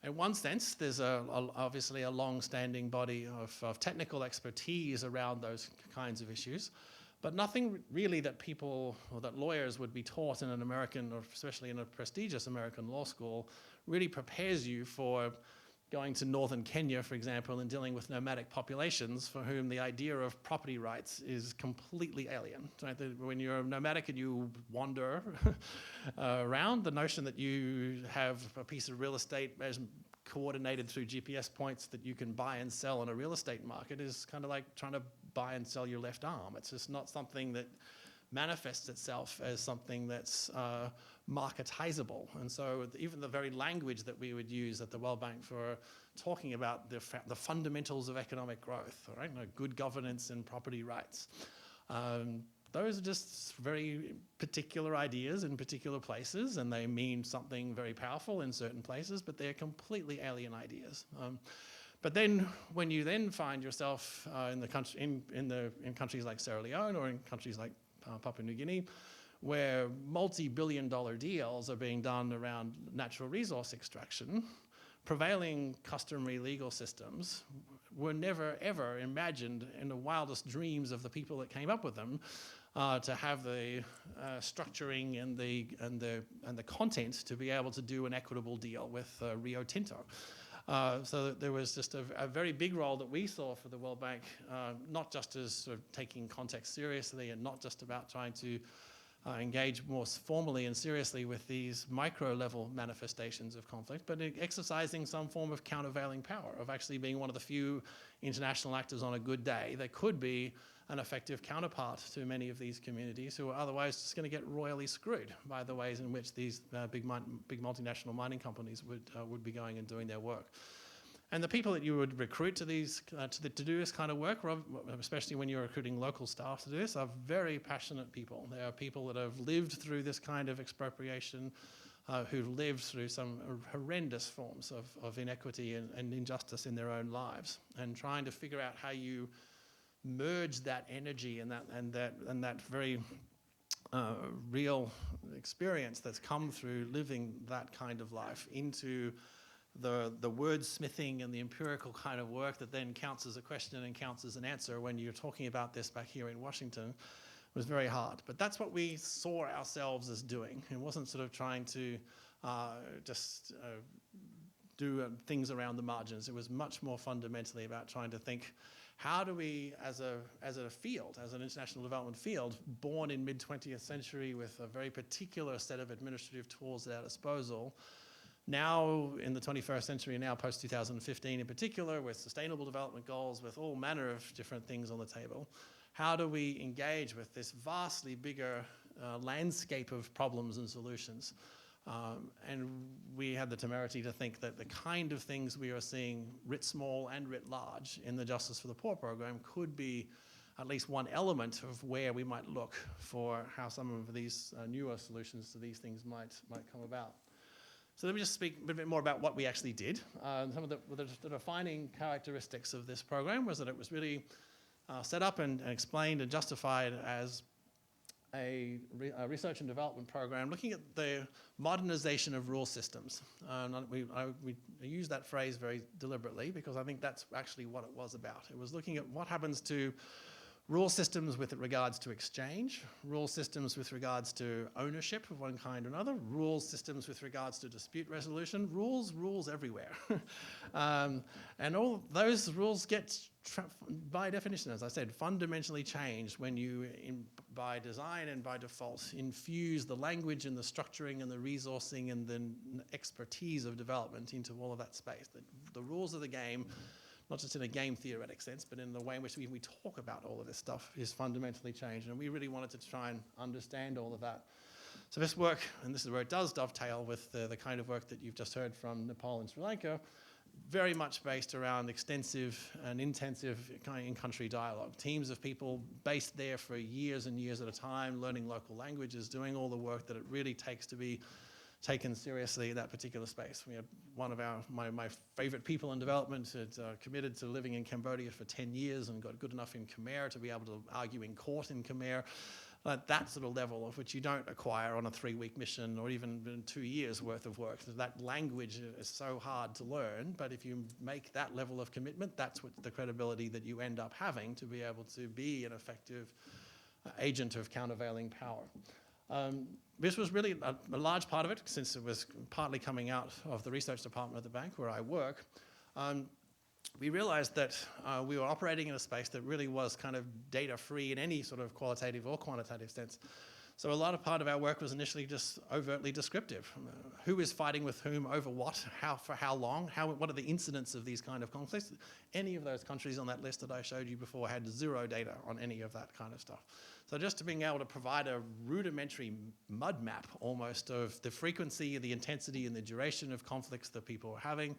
in one sense, there's obviously a long-standing body of technical expertise around those kinds of issues, but nothing really that people or that lawyers would be taught in an American, or especially in a prestigious American law school, really prepares you for going to northern Kenya, for example, and dealing with nomadic populations for whom the idea of property rights is completely alien. Right? When you're nomadic and you wander around, the notion that you have a piece of real estate as coordinated through GPS points that you can buy and sell on a real estate market is kind of like trying to buy and sell your left arm. It's just not something that manifests itself as something that's marketizable. And so even the very language that we would use at the World Bank for talking about the fundamentals of economic growth, right? Good governance and property rights, those are just very particular ideas in particular places, and they mean something very powerful in certain places, but they're completely alien ideas. But then, when you then find yourself in countries like Sierra Leone or in countries like Papua New Guinea, where multi-billion-dollar deals are being done around natural resource extraction, prevailing customary legal systems were never ever imagined in the wildest dreams of the people that came up with them to have the structuring and the content to be able to do an equitable deal with Rio Tinto. So there was just a very big role that we saw for the World Bank, not just as sort of taking context seriously and not just about trying to engage more formally and seriously with these micro-level manifestations of conflict, but exercising some form of countervailing power, of actually being one of the few international actors on a good day that could be an effective counterpart to many of these communities who are otherwise just going to get royally screwed by the ways in which these big multinational mining companies would be going and doing their work. And the people that you would recruit to these to do this kind of work, especially when you're recruiting local staff to do this, are very passionate people. They are people that have lived through this kind of expropriation who lived through some horrendous forms of inequity and injustice in their own lives, and trying to figure out how you merge that energy and that very real experience that's come through living that kind of life into the wordsmithing and the empirical kind of work that then counts as a question and counts as an answer when you're talking about this back here in Washington was very hard. But that's what we saw ourselves as doing. It wasn't sort of trying to just do things around the margins. It was much more fundamentally about trying to think, how do we, as a field, as an international development field, born in mid-20th century with a very particular set of administrative tools at our disposal, now in the 21st century, now post-2015 in particular, with sustainable development goals, with all manner of different things on the table, how do we engage with this vastly bigger landscape of problems and solutions? And we had the temerity to think that the kind of things we are seeing writ small and writ large in the Justice for the Poor program could be at least one element of where we might look for how some of these newer solutions to these things might come about. So let me just speak a bit more about what we actually did. Some of the defining characteristics of this program was that it was really set up and explained and justified as a research and development program looking at the modernization of rule systems. We use that phrase very deliberately because I think that's actually what it was about. It was looking at what happens to rule systems with regards to exchange, rule systems with regards to ownership of one kind or another, rule systems with regards to dispute resolution, rules everywhere. And all those rules get, by definition, as I said, fundamentally changed when you, by design and by default, infuse the language and the structuring and the resourcing and the expertise of development into all of that space. The rules of the game, not just in a game theoretic sense, but in the way in which we talk about all of this stuff, is fundamentally changed. And we really wanted to try and understand all of that. So this work, and this is where it does dovetail with the kind of work that you've just heard from Nepal and Sri Lanka, very much based around extensive and intensive in-country dialogue. Teams of people based there for years and years at a time, learning local languages, doing all the work that it really takes to be taken seriously in that particular space. We had one of my favorite people in development had committed to living in Cambodia for 10 years and got good enough in Khmer to be able to argue in court in Khmer. That sort of level of which you don't acquire on a 3-week mission or even in 2 years worth of work. That language is so hard to learn, but if you make that level of commitment, that's what the credibility that you end up having to be able to be an effective agent of countervailing power. This was really a large part of it, since it was partly coming out of the research department of the bank where I work. We realized that we were operating in a space that really was kind of data-free in any sort of qualitative or quantitative sense. So a lot of part of our work was initially just overtly descriptive. Who is fighting with whom over what, for how long, what are the incidents of these kind of conflicts? Any of those countries on that list that I showed you before had zero data on any of that kind of stuff. So just to being able to provide a rudimentary mud map almost of the frequency, the intensity and the duration of conflicts that people were having,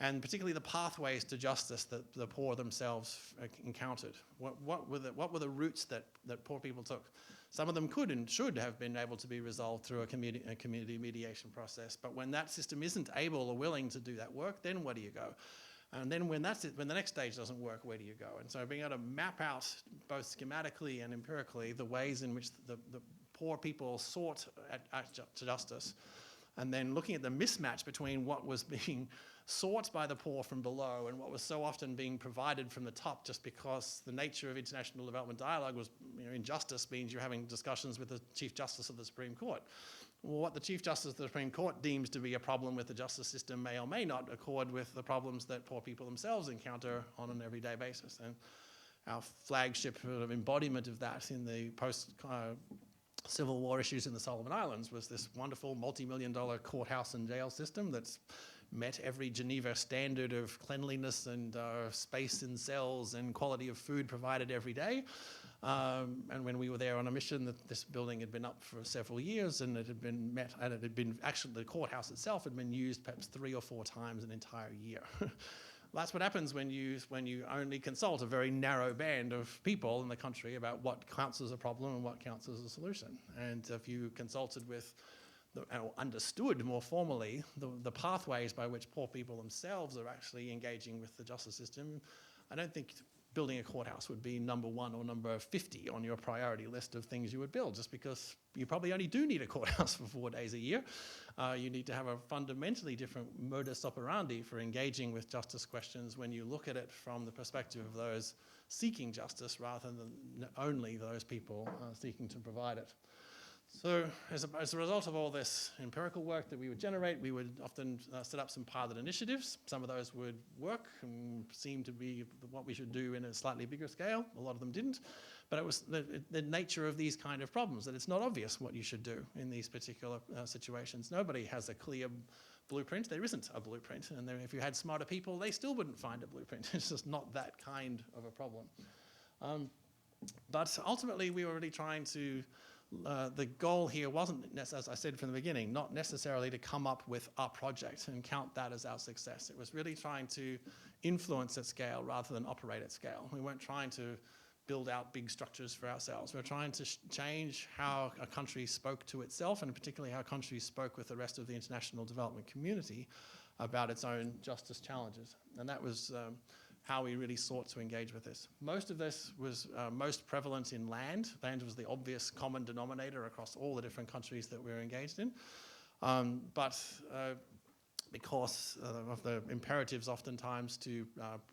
and particularly the pathways to justice that the poor themselves encountered. What were the routes that poor people took? Some of them could and should have been able to be resolved through a community mediation process, but when that system isn't able or willing to do that work, then where do you go? And then when the next stage doesn't work, where do you go? And so being able to map out both schematically and empirically the ways in which the poor people sought justice, and then looking at the mismatch between what was being sought by the poor from below and what was so often being provided from the top, just because the nature of international development dialogue was, injustice means you're having discussions with the Chief Justice of the Supreme Court. Well, what the Chief Justice of the Supreme Court deems to be a problem with the justice system may or may not accord with the problems that poor people themselves encounter on an everyday basis. And our flagship sort of embodiment of that in the post-Civil War issues in the Solomon Islands was this wonderful multi-million-dollar courthouse and jail system that's met every Geneva standard of cleanliness and space in cells and quality of food provided every day. And when we were there on a mission, this building had been up for several years, and it had been met, and it had been actually, the courthouse itself had been used perhaps 3 or 4 times an entire year. That's what happens when you only consult a very narrow band of people in the country about what counts as a problem and what counts as a solution. And if you consulted with understood more formally the pathways by which poor people themselves are actually engaging with the justice system, I don't think building a courthouse would be number 1 or number 50 on your priority list of things you would build, just because you probably only do need a courthouse for 4 days a year. You need to have a fundamentally different modus operandi for engaging with justice questions when you look at it from the perspective of those seeking justice rather than only those people seeking to provide it. So as a result of all this empirical work that we would generate, we would often set up some pilot initiatives. Some of those would work and seem to be what we should do in a slightly bigger scale. A lot of them didn't. But it was the nature of these kind of problems, that it's not obvious what you should do in these particular situations. Nobody has a clear blueprint. There isn't a blueprint. And if you had smarter people, they still wouldn't find a blueprint. It's just not that kind of a problem. But ultimately, we were really trying to the goal here wasn't, as I said from the beginning, not necessarily to come up with a project and count that as our success. It was really trying to influence at scale rather than operate at scale. We weren't trying to build out big structures for ourselves. We're trying to change how a country spoke to itself, and particularly how countries spoke with the rest of the international development community about its own justice challenges. And that was how we really sought to engage with this. Most of this was most prevalent in land. Land was the obvious common denominator across all the different countries that we were engaged in. Because of the imperatives oftentimes to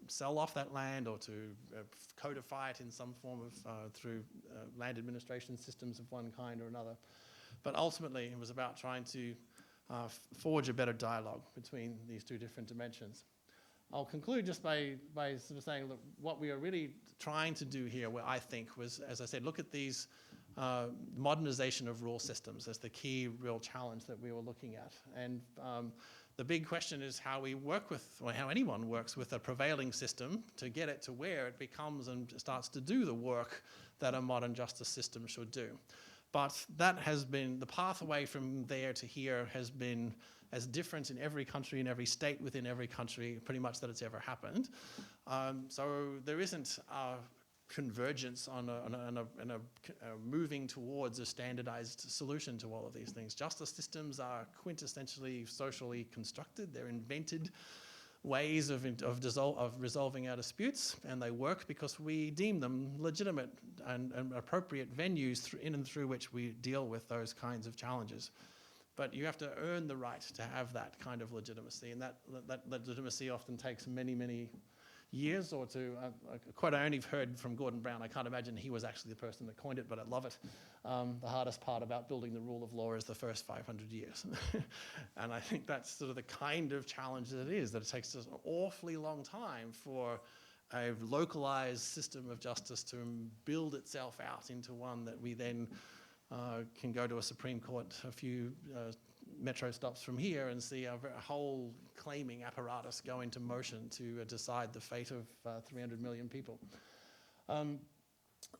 sell off that land or to codify it in some form of through land administration systems of one kind or another. But ultimately, it was about trying to forge a better dialogue between these two different dimensions. I'll conclude just by sort of saying, look, what we are really trying to do here, I think, was, as I said, look at these modernization of rule systems as the key real challenge that we were looking at. And the big question is how we work with, or how anyone works with a prevailing system to get it to where it becomes and starts to do the work that a modern justice system should do. But that has been, the pathway from there to here has been as different in every country, in every state within every country, pretty much that it's ever happened. So there isn't a convergence on a moving towards a standardized solution to all of these things. Justice systems are quintessentially socially constructed. They're invented ways of resolving our disputes, and they work because we deem them legitimate and appropriate venues in and through which we deal with those kinds of challenges. But you have to earn the right to have that kind of legitimacy, and that legitimacy often takes many, many years or to, a quote I only heard from Gordon Brown. I can't imagine he was actually the person that coined it, but I love it. The hardest part about building the rule of law is the first 500 years. And I think that's sort of the kind of challenge that it is, that it takes an awfully long time for a localized system of justice to build itself out into one that we then can go to a Supreme Court a few metro stops from here and see a whole claiming apparatus go into motion to decide the fate of 300 million people.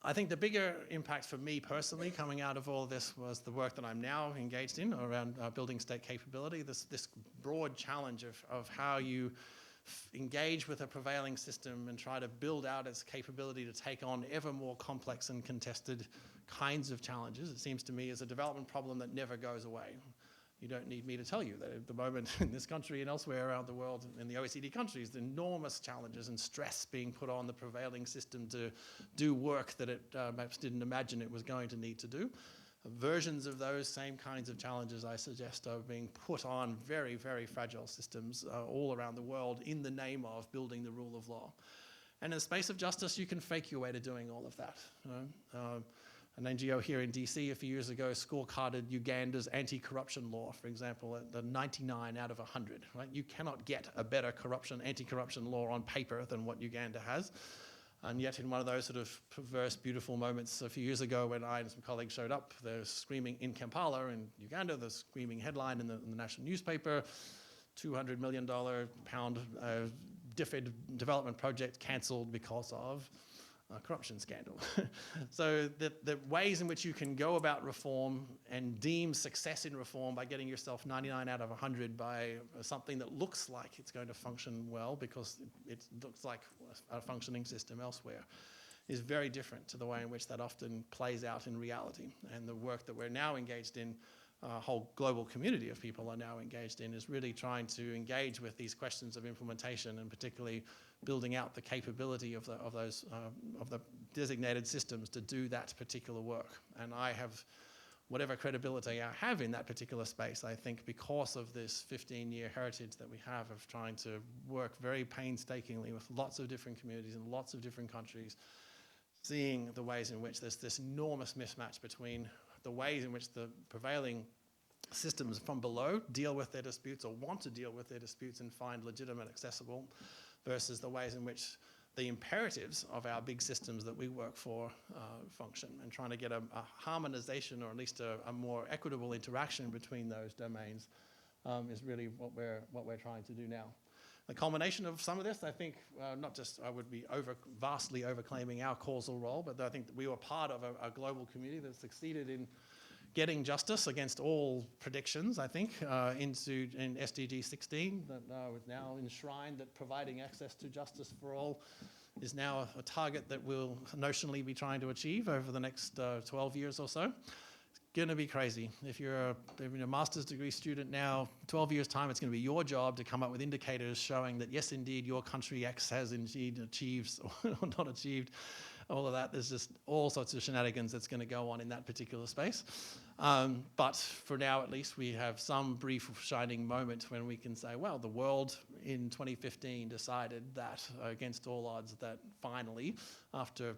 I think the bigger impact for me personally coming out of all of this was the work that I'm now engaged in around building state capability, this broad challenge of how you engage with a prevailing system and try to build out its capability to take on ever more complex and contested kinds of challenges. It seems to me is a development problem that never goes away. You don't need me to tell you that at the moment in this country and elsewhere around the world, in the OECD countries, the enormous challenges and stress being put on the prevailing system to do work that it perhaps didn't imagine it was going to need to do. Versions of those same kinds of challenges, I suggest, are being put on very, very fragile systems all around the world in the name of building the rule of law. And in the space of justice, you can fake your way to doing all of that. An NGO here in DC a few years ago scorecarded Uganda's anti-corruption law, for example, at the 99 out of 100. Right? You cannot get a better anti-corruption law on paper than what Uganda has. And yet in one of those sort of perverse, beautiful moments a few years ago when I and some colleagues showed up, they're screaming in Kampala in Uganda, the screaming headline in the national newspaper, $200 million DFID development project cancelled because of a corruption scandal. So the ways in which you can go about reform and deem success in reform by getting yourself 99 out of 100 by something that looks like it's going to function well because it looks like a functioning system elsewhere is very different to the way in which that often plays out in reality. And the work that we're now engaged in whole global community of people are now engaged in, is really trying to engage with these questions of implementation, and particularly building out the capability of the designated systems to do that particular work. And I have whatever credibility I have in that particular space, I think because of this 15-year heritage that we have of trying to work very painstakingly with lots of different communities in lots of different countries, seeing the ways in which there's this enormous mismatch between the ways in which the prevailing systems from below deal with their disputes or want to deal with their disputes and find legitimate, accessible, versus the ways in which the imperatives of our big systems that we work for function, and trying to get a harmonization, or at least a more equitable interaction between those domains is really what we're trying to do now. The culmination of some of this, I think, not just I would be vastly overclaiming our causal role, but I think that we were part of a global community that succeeded in getting justice against all predictions, I think, in SDG 16, that is now enshrined, that providing access to justice for all is now a target that we'll notionally be trying to achieve over the next 12 years or so. It's going to be crazy. If you're a master's degree student now, 12 years' time, it's going to be your job to come up with indicators showing that, yes, indeed, your country X has indeed achieved or not achieved all of that. There's just all sorts of shenanigans that's going to go on in that particular space. But for now, at least, we have some brief shining moment when we can say, well, the world in 2015 decided that, against all odds, that finally, after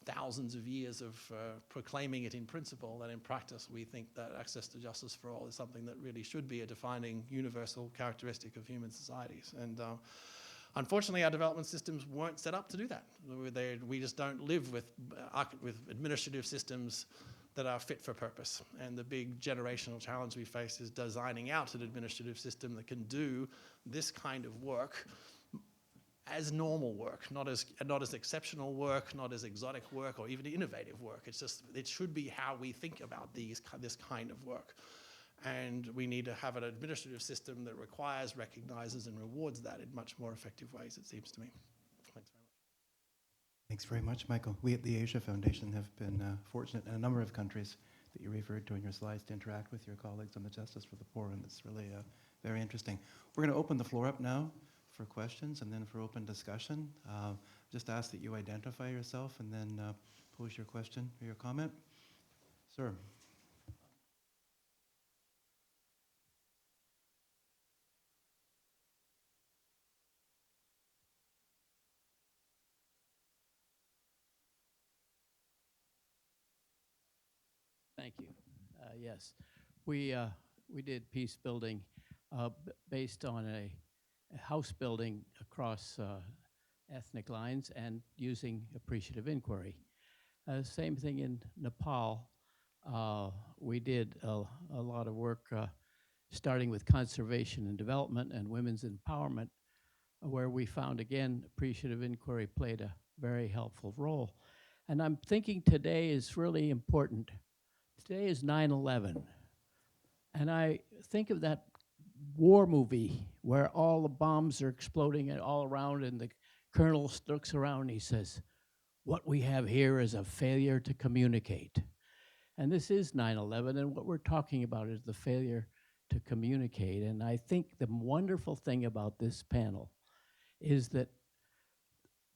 thousands of years of proclaiming it in principle, that in practice we think that access to justice for all is something that really should be a defining universal characteristic of human societies. And unfortunately, our development systems weren't set up to do that. We just don't live with administrative systems that are fit for purpose. And the big generational challenge we face is designing out an administrative system that can do this kind of work as normal work, not as exceptional work, not as exotic work, or even innovative work. It's just, it should be how we think about this kind of work. And we need to have an administrative system that requires, recognizes, and rewards that in much more effective ways, it seems to me. Thanks very much. Thanks very much, Michael. We at the Asia Foundation have been fortunate in a number of countries that you referred to in your slides to interact with your colleagues on the Justice for the Poor, and it's really very interesting. We're going to open the floor up now for questions and then for open discussion. Just ask that you identify yourself and then pose your question or your comment. Sir. Thank you. Yes, we did peace building based on a house building across ethnic lines and using appreciative inquiry. Same thing in Nepal. We did a lot of work starting with conservation and development and women's empowerment, where we found, again, appreciative inquiry played a very helpful role. And I'm thinking today is really important. Today is 9/11, and I think of that war movie where all the bombs are exploding all around, and the colonel looks around and he says, "What we have here is a failure to communicate." And this is 9/11, and what we're talking about is the failure to communicate. And I think the wonderful thing about this panel is that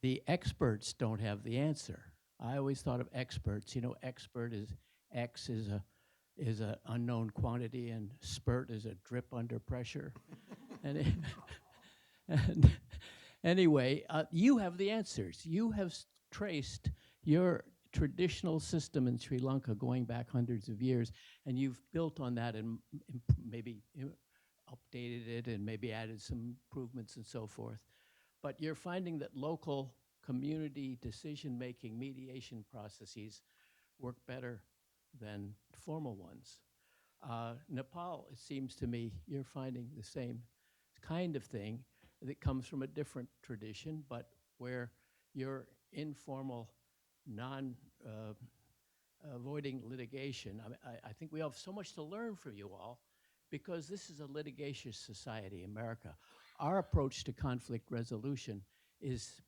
the experts don't have the answer. I always thought of experts, expert is X is a unknown quantity, and spurt is a drip under pressure. and anyway, you have the answers. You have traced your traditional system in Sri Lanka going back hundreds of years, and you've built on that and maybe updated it and maybe added some improvements and so forth. But you're finding that local community decision-making mediation processes work better than formal ones. Nepal, it seems to me, you're finding the same kind of thing that comes from a different tradition, but where your informal, avoiding litigation. I think we have so much to learn from you all, because this is a litigious society, America. Our approach to conflict resolution is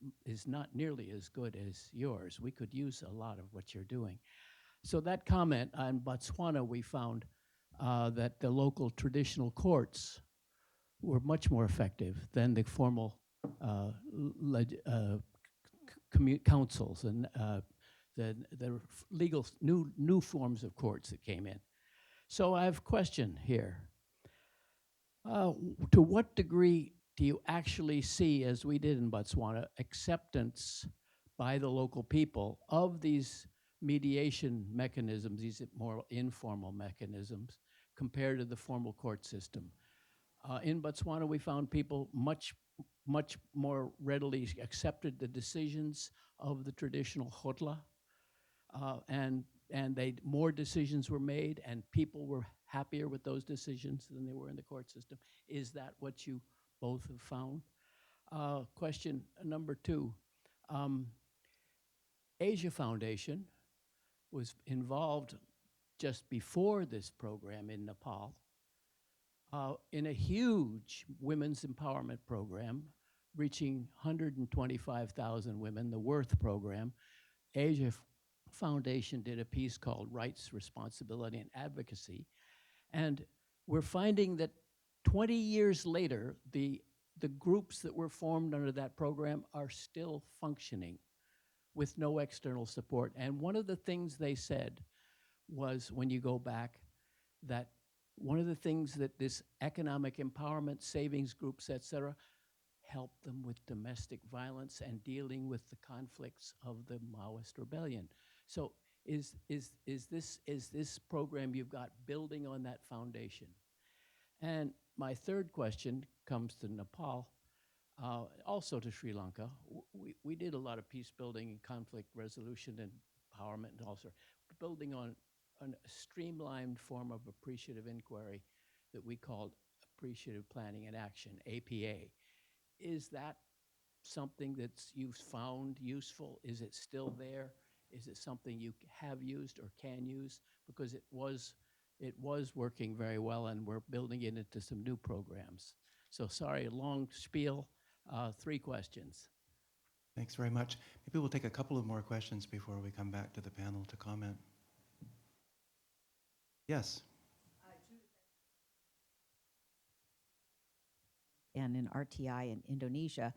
not nearly as good as yours. We could use a lot of what you're doing. So that comment on Botswana, we found that the local traditional courts were much more effective than the formal councils and the legal new forms of courts that came in. So I have a question here. To what degree do you actually see, as we did in Botswana, acceptance by the local people of these mediation mechanisms, these more informal mechanisms, compared to the formal court system? In Botswana, we found people much more readily accepted the decisions of the traditional khotla, and more decisions were made, and people were happier with those decisions than they were in the court system. Is that what you both have found? Question number 2. Asia Foundation was involved just before this program in Nepal in a huge women's empowerment program reaching 125,000 women, the Worth program. Asia Foundation did a piece called Rights, Responsibility, and Advocacy. And we're finding that 20 years later, the groups that were formed under that program are still functioning with no external support. And one of the things they said was, when you go back, that one of the things that this economic empowerment savings groups, et cetera, help them with domestic violence and dealing with the conflicts of the Maoist rebellion. So is this program you've got building on that foundation? And my third question comes to Nepal, also to Sri Lanka. We did a lot of peace building and conflict resolution and empowerment, and also building on a streamlined form of appreciative inquiry that we called Appreciative Planning and Action, APA. Is that something that you've found useful? Is it still there? Is it something you have used or can use? Because it was working very well, and we're building it into some new programs. So sorry, long spiel, 3 questions. Thanks very much. Maybe we'll take a couple of more questions before we come back to the panel to comment. Yes. And in RTI in Indonesia.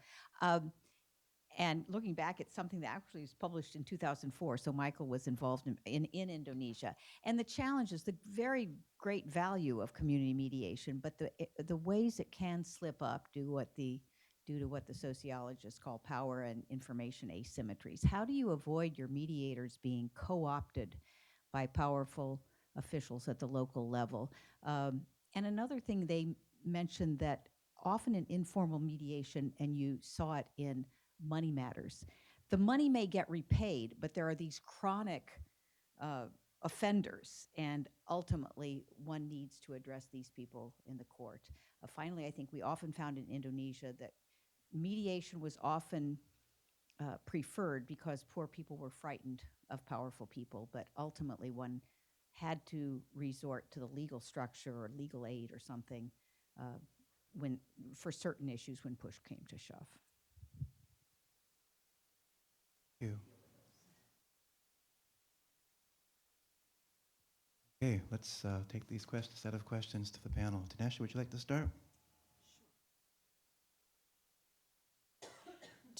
And looking back, it's something that actually was published in 2004. So Michael was involved in Indonesia. And the challenge is the very great value of community mediation, but the ways it can slip up due to what the sociologists call power and information asymmetries. How do you avoid your mediators being co-opted by powerful officials at the local level? And another thing they mentioned, that often in informal mediation, and you saw it in money matters, the money may get repaid, but there are these chronic offenders, and ultimately one needs to address these people in the court. Finally, I think we often found in Indonesia that mediation was often preferred because poor people were frightened of powerful people, but ultimately one had to resort to the legal structure or legal aid or something for certain issues when push came to shove. Thank you. Okay, let's take these set of questions to the panel. Dinesha, would you like to start?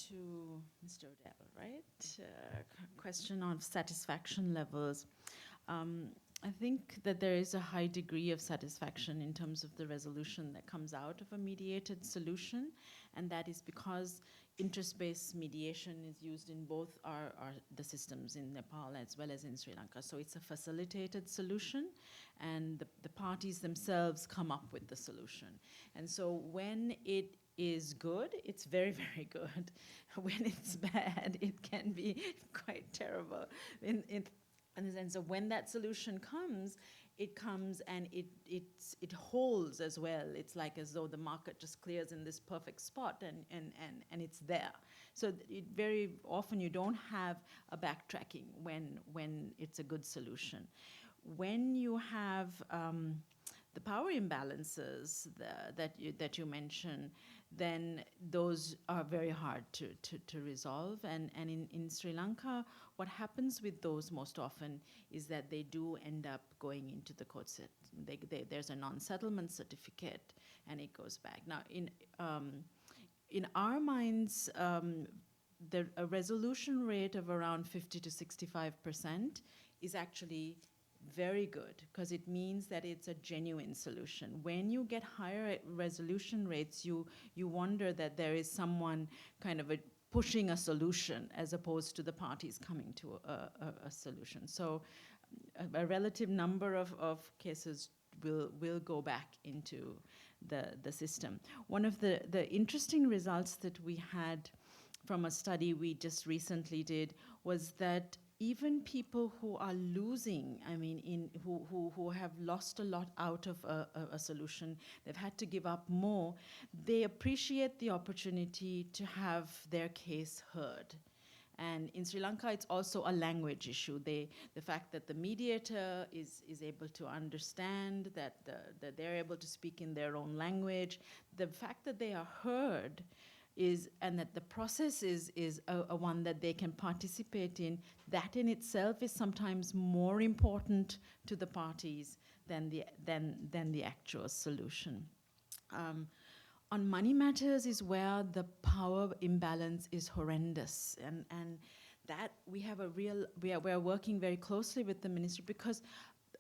To Mr. Odell, right? Question on satisfaction levels. I think that there is a high degree of satisfaction in terms of the resolution that comes out of a mediated solution, and that is because interest-based mediation is used in both the systems in Nepal as well as in Sri Lanka. So it's a facilitated solution, and the parties themselves come up with the solution. And so when it is good, it's very, very good. When it's bad, it can be quite terrible. In the sense of when that solution comes, it comes and it holds as well. It's like as though the market just clears in this perfect spot and it's there. So very often you don't have a backtracking when it's a good solution. When you have the power imbalances that you mention, then those are very hard to resolve. And in Sri Lanka, what happens with those most often is that they do end up going into the court set. There's a non-settlement certificate, and it goes back. Now, in our minds, a resolution rate of around 50 to 65% is actually very good, because it means that it's a genuine solution. When you get higher resolution rates, you wonder that there is someone kind of pushing a solution as opposed to the parties coming to a solution. So a relative number of cases will go back into the system. One of the interesting results that we had from a study we just recently did was that even people who are losing, who have lost a lot out of a solution, they've had to give up more, they appreciate the opportunity to have their case heard. And in Sri Lanka, it's also a language issue. The fact that the mediator is able to understand, that they're able to speak in their own language, the fact that they are heard and that the process is a one that they can participate in, that in itself is sometimes more important to the parties than the actual solution. On money matters is where the power imbalance is horrendous, and that we have we are working very closely with the ministry, because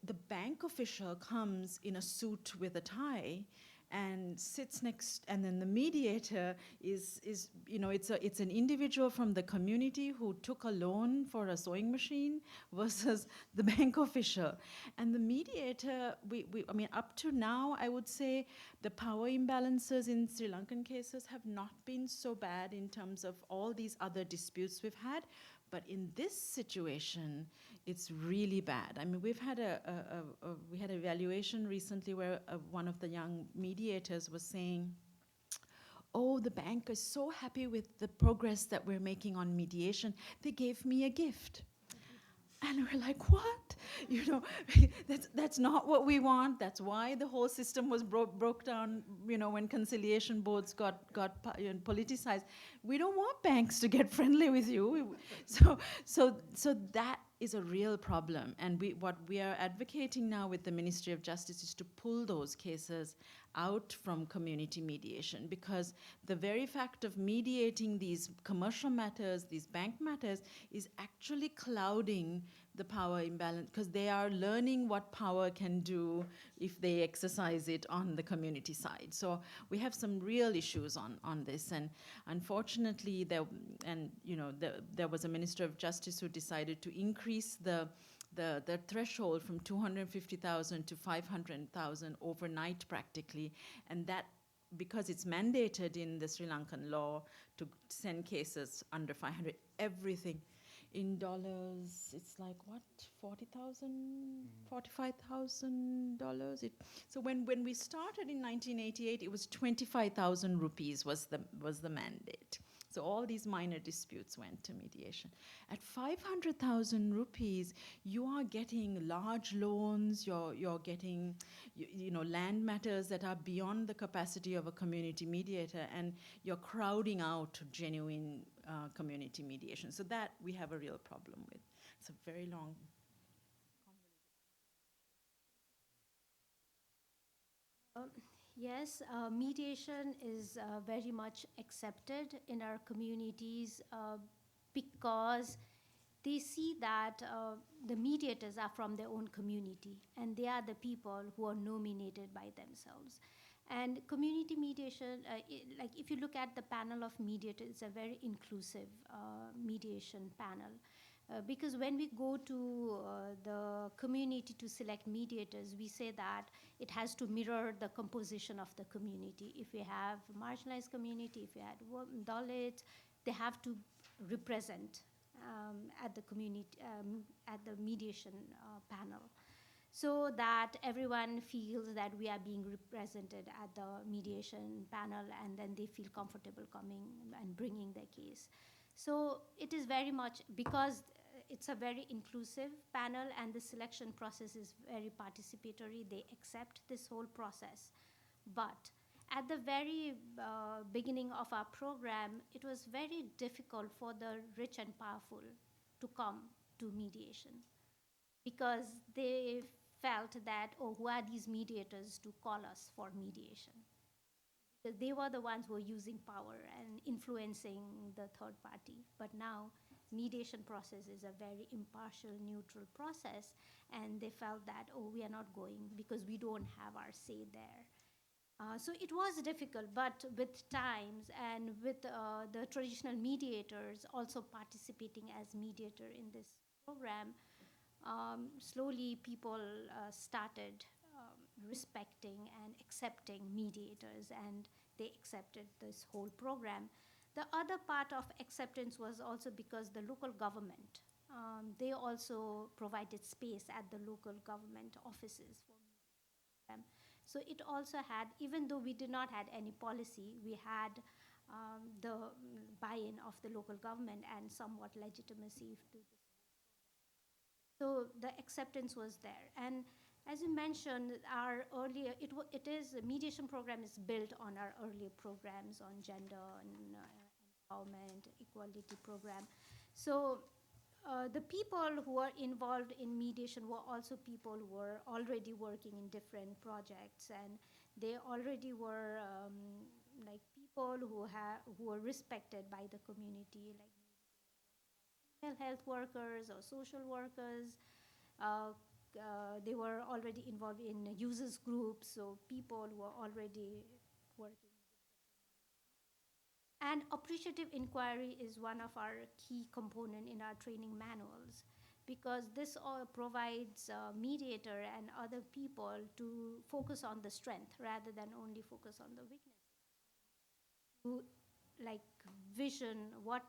the bank official comes in a suit with a tie and sits next, and then the mediator is it's an individual from the community who took a loan for a sewing machine versus the bank official. And the mediator, up to now, I would say the power imbalances in Sri Lankan cases have not been so bad in terms of all these other disputes we've had. But in this situation, it's really bad. I mean, we've had we had an evaluation recently where one of the young mediators was saying, "Oh, the bank is so happy with the progress that we're making on mediation. They gave me a gift." And we're like, what? That's not what we want. That's why the whole system was broke down, when conciliation boards got politicized. We don't want banks to get friendly with you. So that is a real problem. And what we are advocating now with the Ministry of Justice is to pull those cases out from community mediation, because the very fact of mediating these commercial matters, these bank matters, is actually clouding the power imbalance, because they are learning what power can do if they exercise it on the community side. So we have some real issues on this, and unfortunately there was a Minister of Justice who decided to increase the threshold from 250,000 to 500,000 overnight practically, and that, because it's mandated in the Sri Lankan law to send cases under 500, everything in dollars, it's like what, $45,000. So when we started in 1988, it was 25,000 rupees was the mandate. So all these minor disputes went to mediation. At 500,000 rupees, you are getting large loans, you're getting land matters that are beyond the capacity of a community mediator, and you're crowding out genuine community mediation. So that we have a real problem with. It's a very long. Yes, mediation is very much accepted in our communities because they see that the mediators are from their own community, and they are the people who are nominated by themselves. And community mediation, like if you look at the panel of mediators, it's a very inclusive mediation panel. Because when we go to the community to select mediators, we say that it has to mirror the composition of the community. If we have marginalized community, if we had Dalits, they have to represent at the community, at the mediation panel, so that everyone feels that we are being represented at the mediation panel, and then they feel comfortable coming and bringing their case. So it is very much, because it's a very inclusive panel and the selection process is very participatory, they accept this whole process. But at the very beginning of our program, it was very difficult for the rich and powerful to come to mediation because they felt that, oh, who are these mediators to call us for mediation? Because they were the ones who were using power and influencing the third party. But now, mediation process is a very impartial, neutral process, and they felt that, oh, we are not going because we don't have our say there. So it was difficult, but with times and with the traditional mediators also participating as mediator in this program, slowly people started respecting and accepting mediators, and they accepted this whole program. The other part of acceptance was also because the local government, they also provided space at the local government offices for them. So it also had, even though we did not had any policy, we had the buy-in of the local government and somewhat legitimacy to this. So the acceptance was there. And as you mentioned, our earlier, it is, the mediation program is built on our earlier programs on gender and empowerment, equality program. So the people who are involved in mediation were also people who were already working in different projects, and they already were like people who were respected by the community, like health workers or social workers. They were already involved in users groups, so people who were already working. And appreciative inquiry is one of our key component in our training manuals, because this all provides mediator and other people to focus on the strength rather than only focus on the weakness. To like vision, what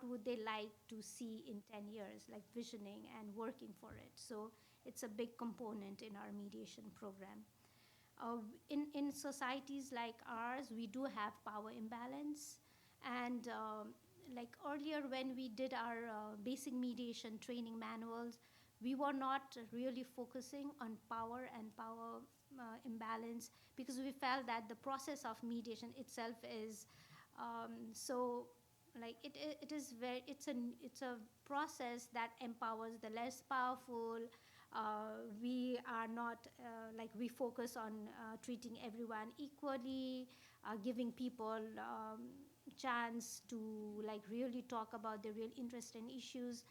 would they like to see in 10 years, like visioning and working for it. So it's a big component in our mediation program. In societies like ours, we do have power imbalance. And like earlier when we did our basic mediation training manuals, we were not really focusing on power and power imbalance, because we felt that the process of mediation itself is so like it is very, it's a process that empowers the less powerful. We are not like, we focus on treating everyone equally, giving people chance to like really talk about their real interest and issues.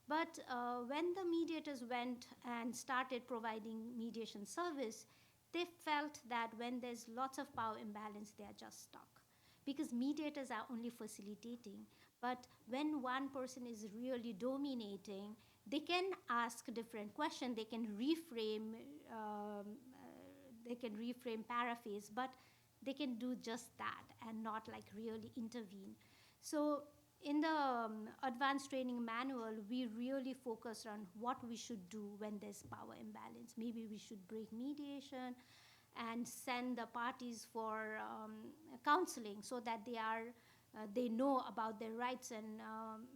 But when the mediators went and started providing mediation service, they felt that when there's lots of power imbalance, they are just stuck, because mediators are only facilitating. But when one person is really dominating, they can ask different questions, they can reframe, paraphrase, but they can do just that and not like really intervene. So in the advanced training manual, we really focus on what we should do when there's power imbalance. Maybe we should break mediation and send the parties for counseling, so that they know about their rights, and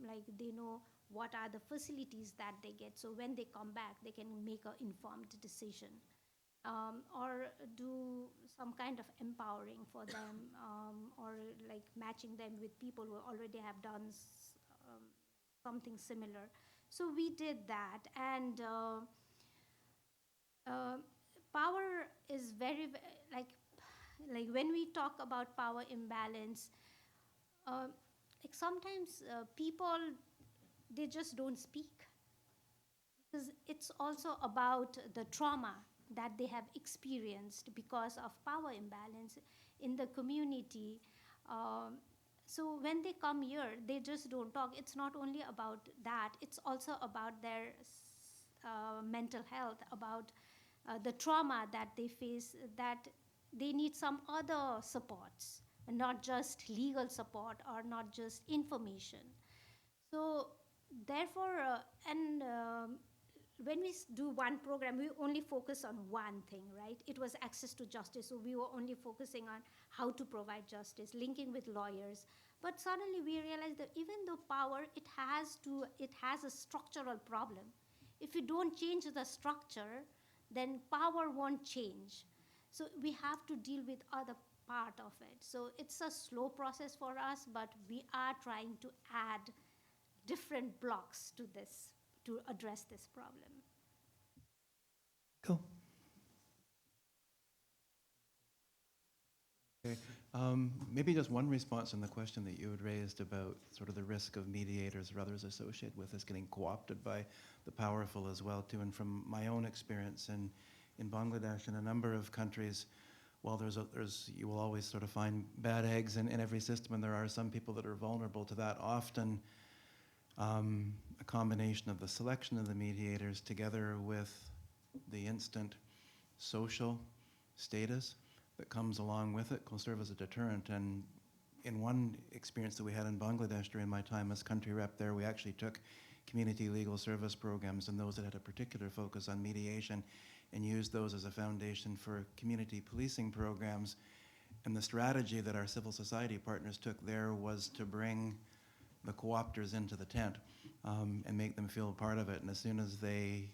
like they know what are the facilities that they get. So when they come back, they can make an informed decision, or do some kind of empowering for them, or like matching them with people who already have done something similar. So we did that, and power is very, like when we talk about power imbalance, like sometimes people, they just don't speak, because it's also about the trauma that they have experienced because of power imbalance in the community. So when they come here, they just don't talk. It's not only about that, it's also about their mental health, about the trauma that they face, that they need some other supports, and not just legal support or not just information. So therefore, when we do one program, we only focus on one thing, right? It was access to justice, so we were only focusing on how to provide justice, linking with lawyers. But suddenly we realized that even though power, it has a structural problem. If you don't change the structure, then power won't change. So we have to deal with other part of it. So it's a slow process for us, but we are trying to add different blocks to this to address this problem. Cool. Okay. Maybe just one response on the question that you had raised about sort of the risk of mediators or others associated with this getting co-opted by the powerful as well too. And from my own experience in Bangladesh and a number of countries, while you will always sort of find bad eggs in every system, and there are some people that are vulnerable to that. Often a combination of the selection of the mediators together with the instant social status that comes along with it will serve as a deterrent. And in one experience that we had in Bangladesh during my time as country rep there, we actually took community legal service programs and those that had a particular focus on mediation and used those as a foundation for community policing programs. And the strategy that our civil society partners took there was to bring the co-opters into the tent and make them feel part of it. And as soon as they,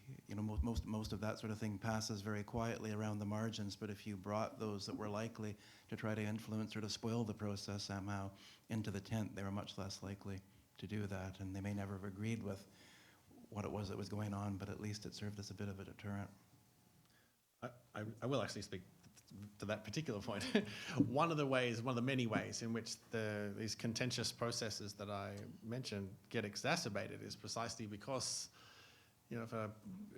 most of that sort of thing passes very quietly around the margins, but if you brought those that were likely to try to influence or to spoil the process somehow into the tent, they were much less likely to do that. And they may never have agreed with what it was that was going on, but at least it served as a bit of a deterrent. I will actually speak to that particular point. One of the many ways in which these contentious processes that I mentioned get exacerbated is precisely because, if a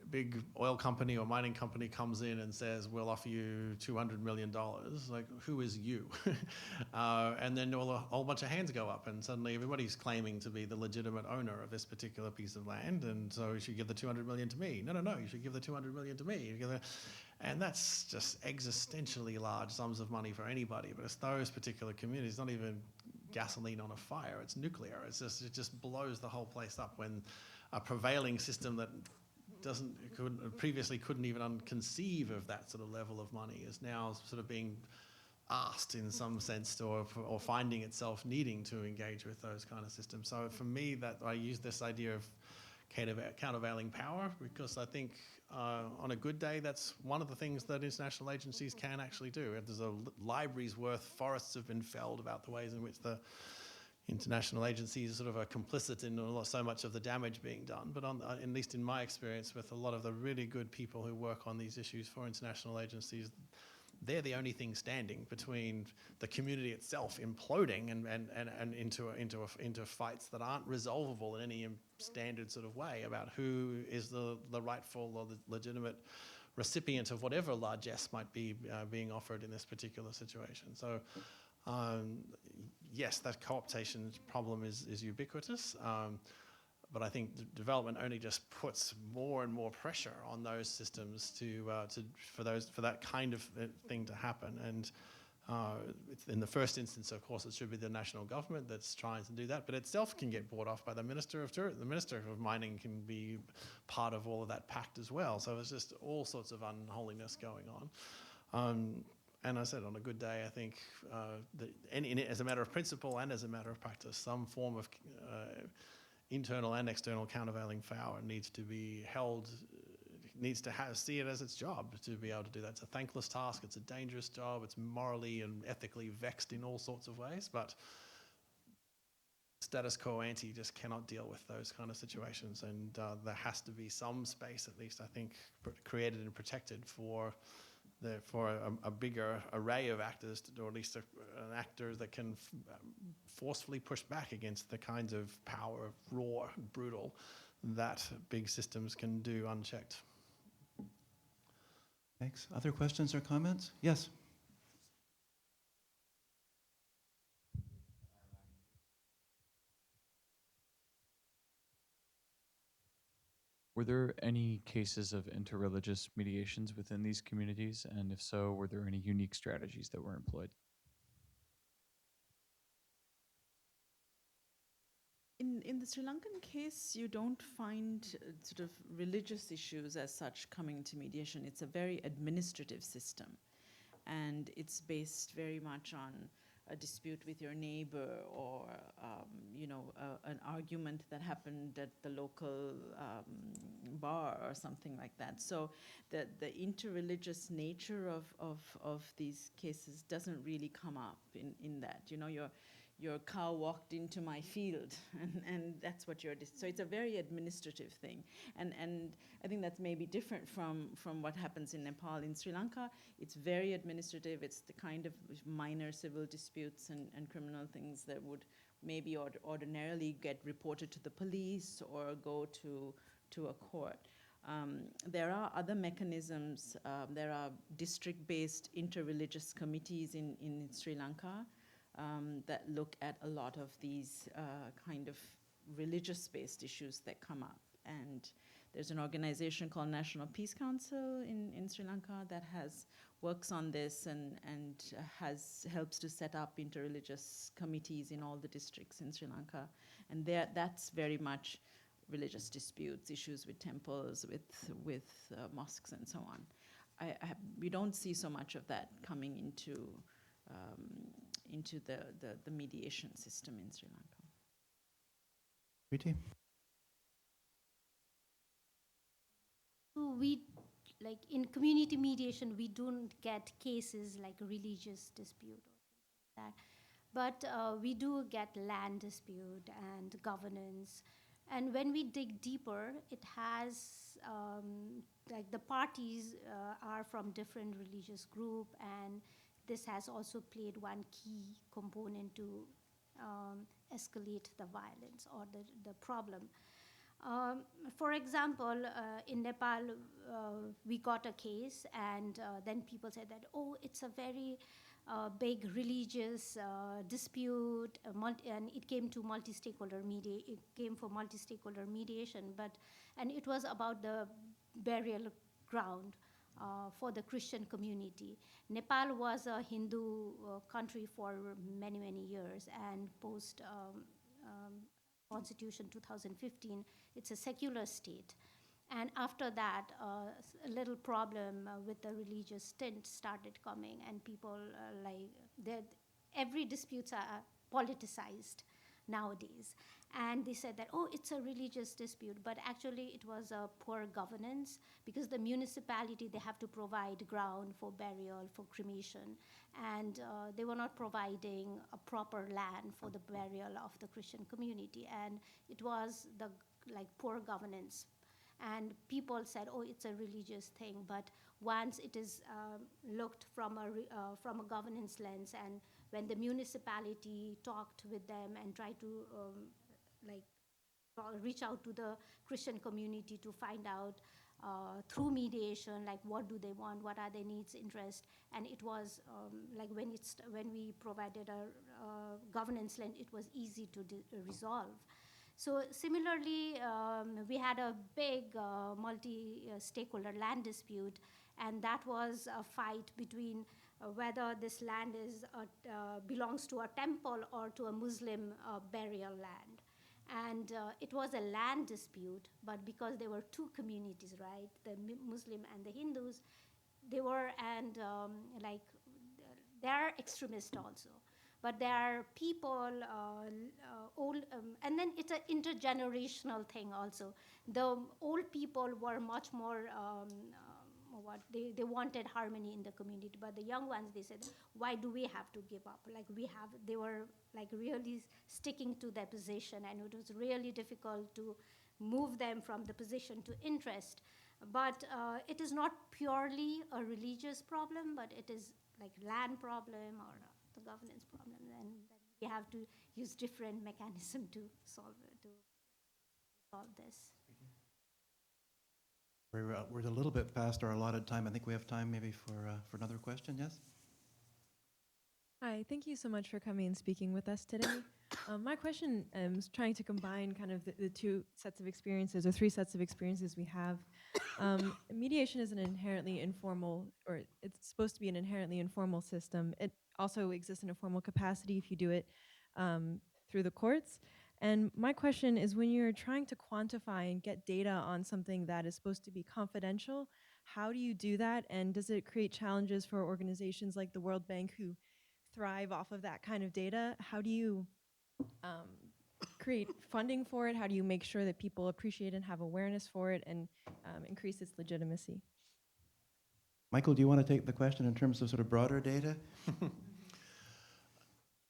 big oil company or mining company comes in and says, we'll offer you $200 million, like, who is you? And then a whole bunch of hands go up and suddenly everybody's claiming to be the legitimate owner of this particular piece of land, and so you should give the 200 million to me. No, you should give the 200 million to me. And that's just existentially large sums of money for anybody. But it's those particular communities, not even gasoline on a fire, it's nuclear. It just blows the whole place up when a prevailing system that previously couldn't even conceive of that sort of level of money is now sort of being asked in some sense or finding itself needing to engage with those kind of systems. So for me, that I use this idea of countervailing power because I think on a good day, that's one of the things that international agencies can actually do. If there's a library's worth, forests have been felled about the ways in which the international agencies sort of are complicit in so much of the damage being done. But at least in my experience with a lot of the really good people who work on these issues for international agencies, they're the only thing standing between the community itself imploding and into fights that aren't resolvable in any standard sort of way about who is the rightful or the legitimate recipient of whatever largesse might be being offered in this particular situation. So yes, that co-optation problem is ubiquitous, but I think development only just puts more and more pressure on those systems for that kind of thing to happen. And in the first instance, of course, it should be the national government that's trying to do that, but itself can get bought off by the Minister of Tourism. The Minister of Mining can be part of all of that pact as well. So it's just all sorts of unholiness going on. And I said, on a good day, I think as a matter of principle and as a matter of practice, some form of internal and external countervailing power needs to be held, see it as its job to be able to do that. It's a thankless task, it's a dangerous job, it's morally and ethically vexed in all sorts of ways, but status quo ante just cannot deal with those kind of situations, and there has to be some space, at least I think, created and protected for a bigger array of actors, or at least an actor that can forcefully push back against the kinds of power, raw, brutal, that big systems can do unchecked. Thanks. Other questions or comments? Yes. Were there any cases of interreligious mediations within these communities? And if so, were there any unique strategies that were employed? In the Sri Lankan case, you don't find sort of religious issues as such coming to mediation. It's a very administrative system, and it's based very much on a dispute with your neighbor, or an argument that happened at the local bar or something like that. So the interreligious nature of these cases doesn't really come up in that. Your cow walked into my field, and that's what so it's a very administrative thing. And I think that's maybe different from what happens in Nepal. In Sri Lanka, it's very administrative. It's the kind of minor civil disputes and criminal things that would maybe ordinarily get reported to the police or go to a court. There are other mechanisms. There are district-based interreligious committees in Sri Lanka that look at a lot of these kind of religious-based issues that come up. And there's an organization called National Peace Council in Sri Lanka that works on this and helps to set up interreligious committees in all the districts in Sri Lanka. And that's very much religious disputes, issues with temples, with mosques, and so on. We don't see so much of that coming into the mediation system in Sri Lanka. Preeti? We, like in community mediation, we don't get cases like a religious dispute or things like that. But we do get land dispute and governance. And when we dig deeper, it has, like the parties are from different religious group, and this has also played one key component to escalate the violence or the problem. For example, in Nepal, we got a case, and then people said that, oh, it's a very big religious dispute, and it came to multi-stakeholder it came for multi-stakeholder mediation, and it was about the burial ground for the Christian community. Nepal was a Hindu country for many, many years, and post Constitution 2015, it's a secular state. And after that, a little problem with the religious tint started coming, and people every disputes are politicized nowadays. And they said that, oh, it's a religious dispute, but actually it was a poor governance, because the municipality, they have to provide ground for burial, for cremation, and they were not providing a proper land for the burial of the Christian community, and it was the poor governance. And people said, oh, it's a religious thing, but once it is looked from a governance lens, and when the municipality talked with them and tried to reach out to the Christian community to find out through mediation, like what do they want, what are their needs, interests, and it was when we provided a governance lens, it was easy to resolve. So similarly, we had a big multi-stakeholder land dispute, and that was a fight between whether this land belongs to a temple or to a Muslim burial land. And it was a land dispute, but because there were two communities, right, the Muslim and the Hindus, they were, and they are extremists also. But there are people, old, and then it's an intergenerational thing also. The old people were much more, they wanted harmony in the community, but the young ones, they said, why do we have to give up? They were really sticking to their position, and it was really difficult to move them from the position to interest. But it is not purely a religious problem, but it is like land problem or the governance problem, and then we have to use different mechanism to solve this. We're a little bit past our allotted time. I think we have time maybe for another question, yes? Hi, thank you so much for coming and speaking with us today. My question is trying to combine kind of the two sets of experiences, or three sets of experiences we have. Mediation is an inherently informal, or it's supposed to be an inherently informal system. It also exists in a formal capacity if you do it through the courts. And my question is, when you're trying to quantify and get data on something that is supposed to be confidential, how do you do that? And does it create challenges for organizations like the World Bank, who thrive off of that kind of data. How do you create funding for it? How do you make sure that people appreciate and have awareness for it and increase its legitimacy? Michael, do you want to take the question in terms of sort of broader data?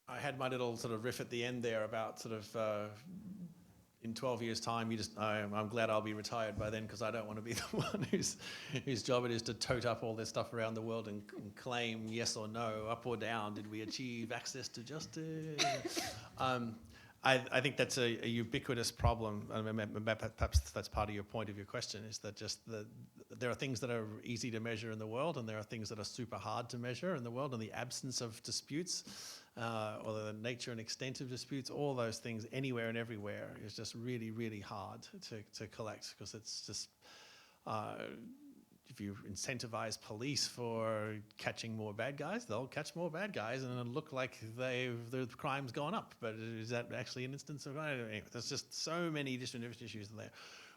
I had my little sort of riff at the end there about sort of in 12 years' time, I'm glad I'll be retired by then because I don't want to be the one whose job it is to tote up all this stuff around the world and claim yes or no, up or down, did we achieve access to justice? I think that's a ubiquitous problem. I mean, perhaps that's part of your point of your question, is that just there are things that are easy to measure in the world and there are things that are super hard to measure in the world, and the absence of disputes or the nature and extent of disputes, all those things anywhere and everywhere is just really, really hard to collect, because it's just, if you incentivize police for catching more bad guys, they'll catch more bad guys and it'll look like the crime's gone up. But is that actually an instance of, anyway, there's just so many different issues there.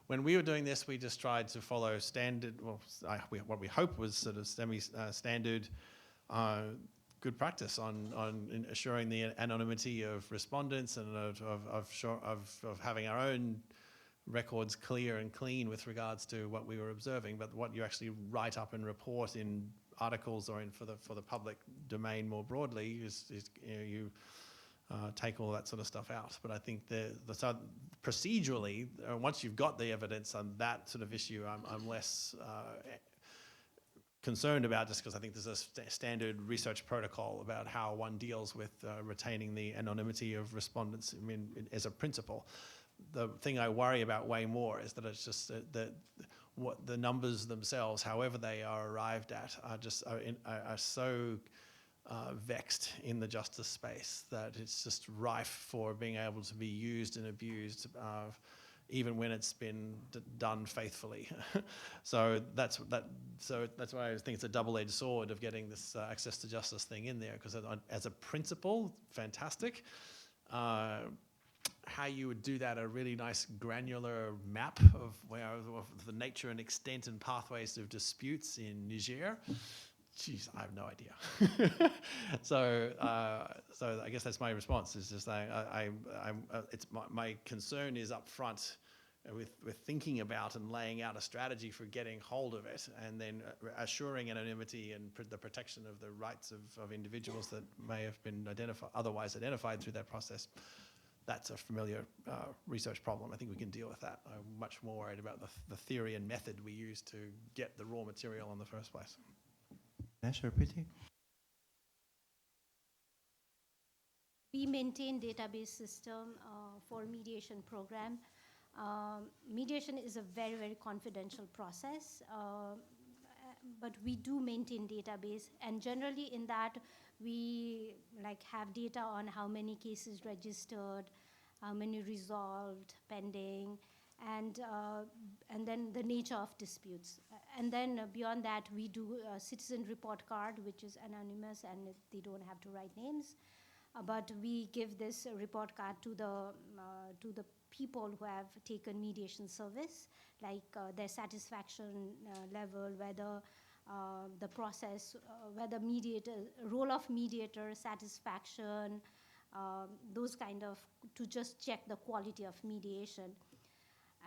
When we were doing this, we just tried to follow standard, what we hope was sort of semi-standard good practice on assuring the anonymity of respondents and of having our own records clear and clean with regards to what we were observing, but what you actually write up and report in articles or for the public domain more broadly is you take all that sort of stuff out. But I think so procedurally, once you've got the evidence on that sort of issue, I'm less concerned about, just because I think there's a standard research protocol about how one deals with retaining the anonymity of respondents. I mean, as a principle. The thing I worry about way more is that it's just that what the numbers themselves, however they are arrived at, are so vexed in the justice space that it's just rife for being able to be used and abused, even when it's been done faithfully. So that's why I think it's a double-edged sword of getting this access to justice thing in there, because as a principle, fantastic. How you would do that, a really nice granular map of the nature and extent and pathways of disputes in Niger. Geez, I have no idea. So I guess that's my response. Is just my concern is up front with thinking about and laying out a strategy for getting hold of it, and then assuring anonymity and the protection of the rights of individuals that may have been otherwise identified through that process. That's a familiar research problem. I think we can deal with that. I'm much more worried about the theory and method we use to get the raw material in the first place. Dinesha or Preeti? We maintain database system for mediation program. Mediation is a very, very confidential process, but we do maintain database, and generally in that we have data on how many cases registered, how many resolved, pending, and then the nature of disputes. And then beyond that, we do a citizen report card, which is anonymous and they don't have to write names. But we give this report card to the people who have taken mediation service, like their satisfaction level, whether the process, whether role of mediator, satisfaction, those kind of, to just check the quality of mediation.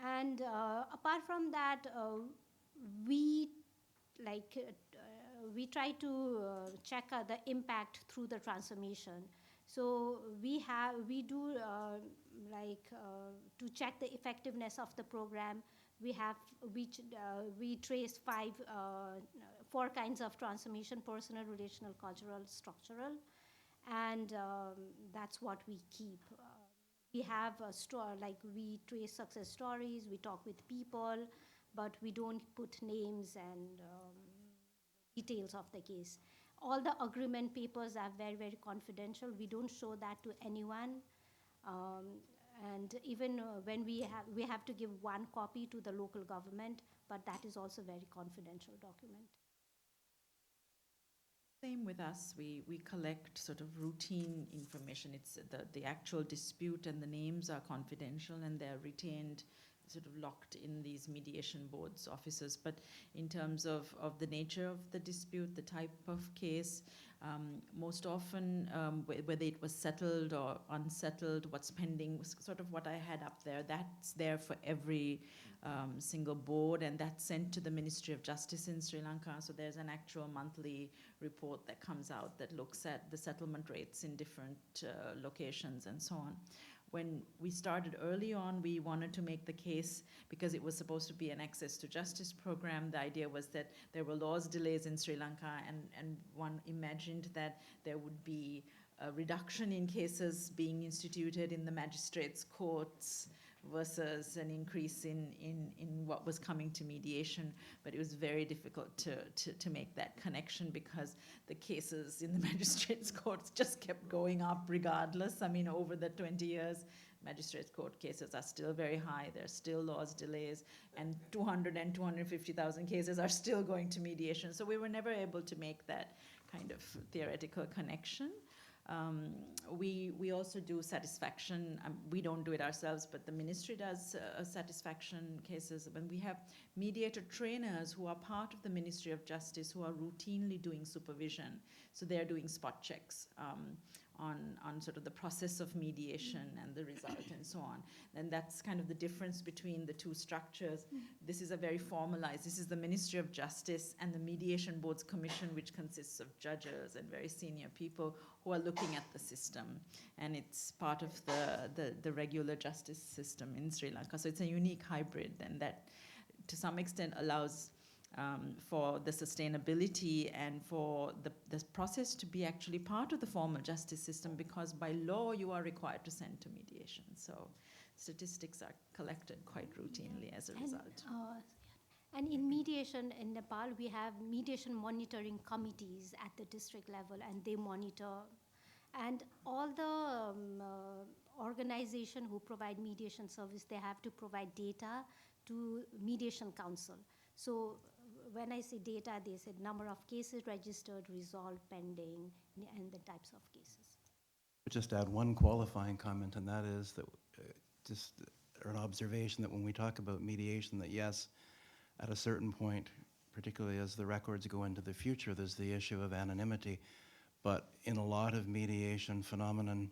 And apart from that, we try to check the impact through the transformation. So we do to check the effectiveness of the program. We trace 4 kinds of transformation: personal, relational, cultural, structural, and that's what we keep. We have we trace success stories, we talk with people, but we don't put names and details of the case. All the agreement papers are very, very confidential. We don't show that to anyone. And even when we have to give 1 copy to the local government, but that is also very confidential document. Same with us. We collect sort of routine information. It's the actual dispute and the names are confidential and they're retained sort of locked in these mediation boards offices. But in terms of the nature of the dispute, the type of case, most often whether it was settled or unsettled, what's pending, was sort of what I had up there. That's there for every single board, and that's sent to the Ministry of Justice in Sri Lanka. So there's an actual monthly report that comes out that looks at the settlement rates in different locations and so on. When we started early on, we wanted to make the case, because it was supposed to be an access to justice program. The idea was that there were laws delays in Sri Lanka, and one imagined that there would be a reduction in cases being instituted in the magistrates' courts versus an increase in what was coming to mediation. But it was very difficult to make that connection, because the cases in the magistrates' courts just kept going up regardless. I mean, over the 20 years, magistrates' court cases are still very high. There's still laws delays, and 200 and 250,000 cases are still going to mediation. So we were never able to make that kind of theoretical connection. We also do satisfaction. We don't do it ourselves, but the ministry does satisfaction cases. When we have mediator trainers who are part of the Ministry of Justice, who are routinely doing supervision. So they're doing spot checks on sort of the process of mediation and the result and so on. And that's kind of the difference between the two structures. This is a very formalized, this is the Ministry of Justice and the Mediation Boards Commission, which consists of judges and very senior people who are looking at the system. And it's part of the regular justice system in Sri Lanka. So it's a unique hybrid, and that to some extent allows for the sustainability and for the process to be actually part of the formal justice system, because by law you are required to send to mediation. So statistics are collected quite routinely as a result. And in mediation in Nepal, we have mediation monitoring committees at the district level, and they monitor. And all the organizations who provide mediation service, they have to provide data to Mediation Council. So when I say data, they said number of cases registered, resolved, pending, and the types of cases. Just add one qualifying comment, and that is that just an observation that when we talk about mediation, that yes, at a certain point, particularly as the records go into the future, there's the issue of anonymity. But in a lot of mediation phenomenon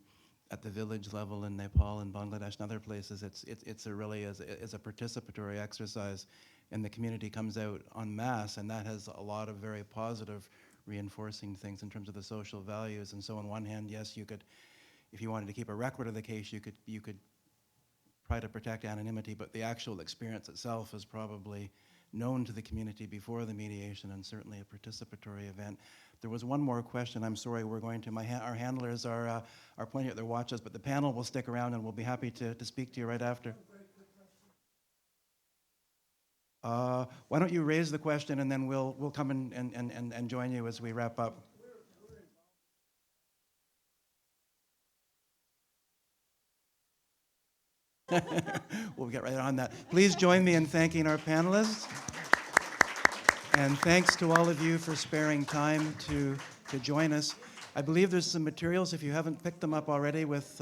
at the village level in Nepal and Bangladesh and other places, it's a really is a participatory exercise, and the community comes out en masse, and that has a lot of very positive reinforcing things in terms of the social values. And so on one hand, yes, you could, if you wanted to keep a record of the case, you could try to protect anonymity, but the actual experience itself is probably known to the community before the mediation, and certainly a participatory event. There was one more question. I'm sorry, we're going to, our handlers are pointing at their watches, but the panel will stick around and we'll be happy to speak to you right after. Why don't you raise the question, and then we'll come and join you as we wrap up. We'll get right on that. Please join me in thanking our panelists. And thanks to all of you for sparing time to join us. I believe there's some materials, if you haven't picked them up already, with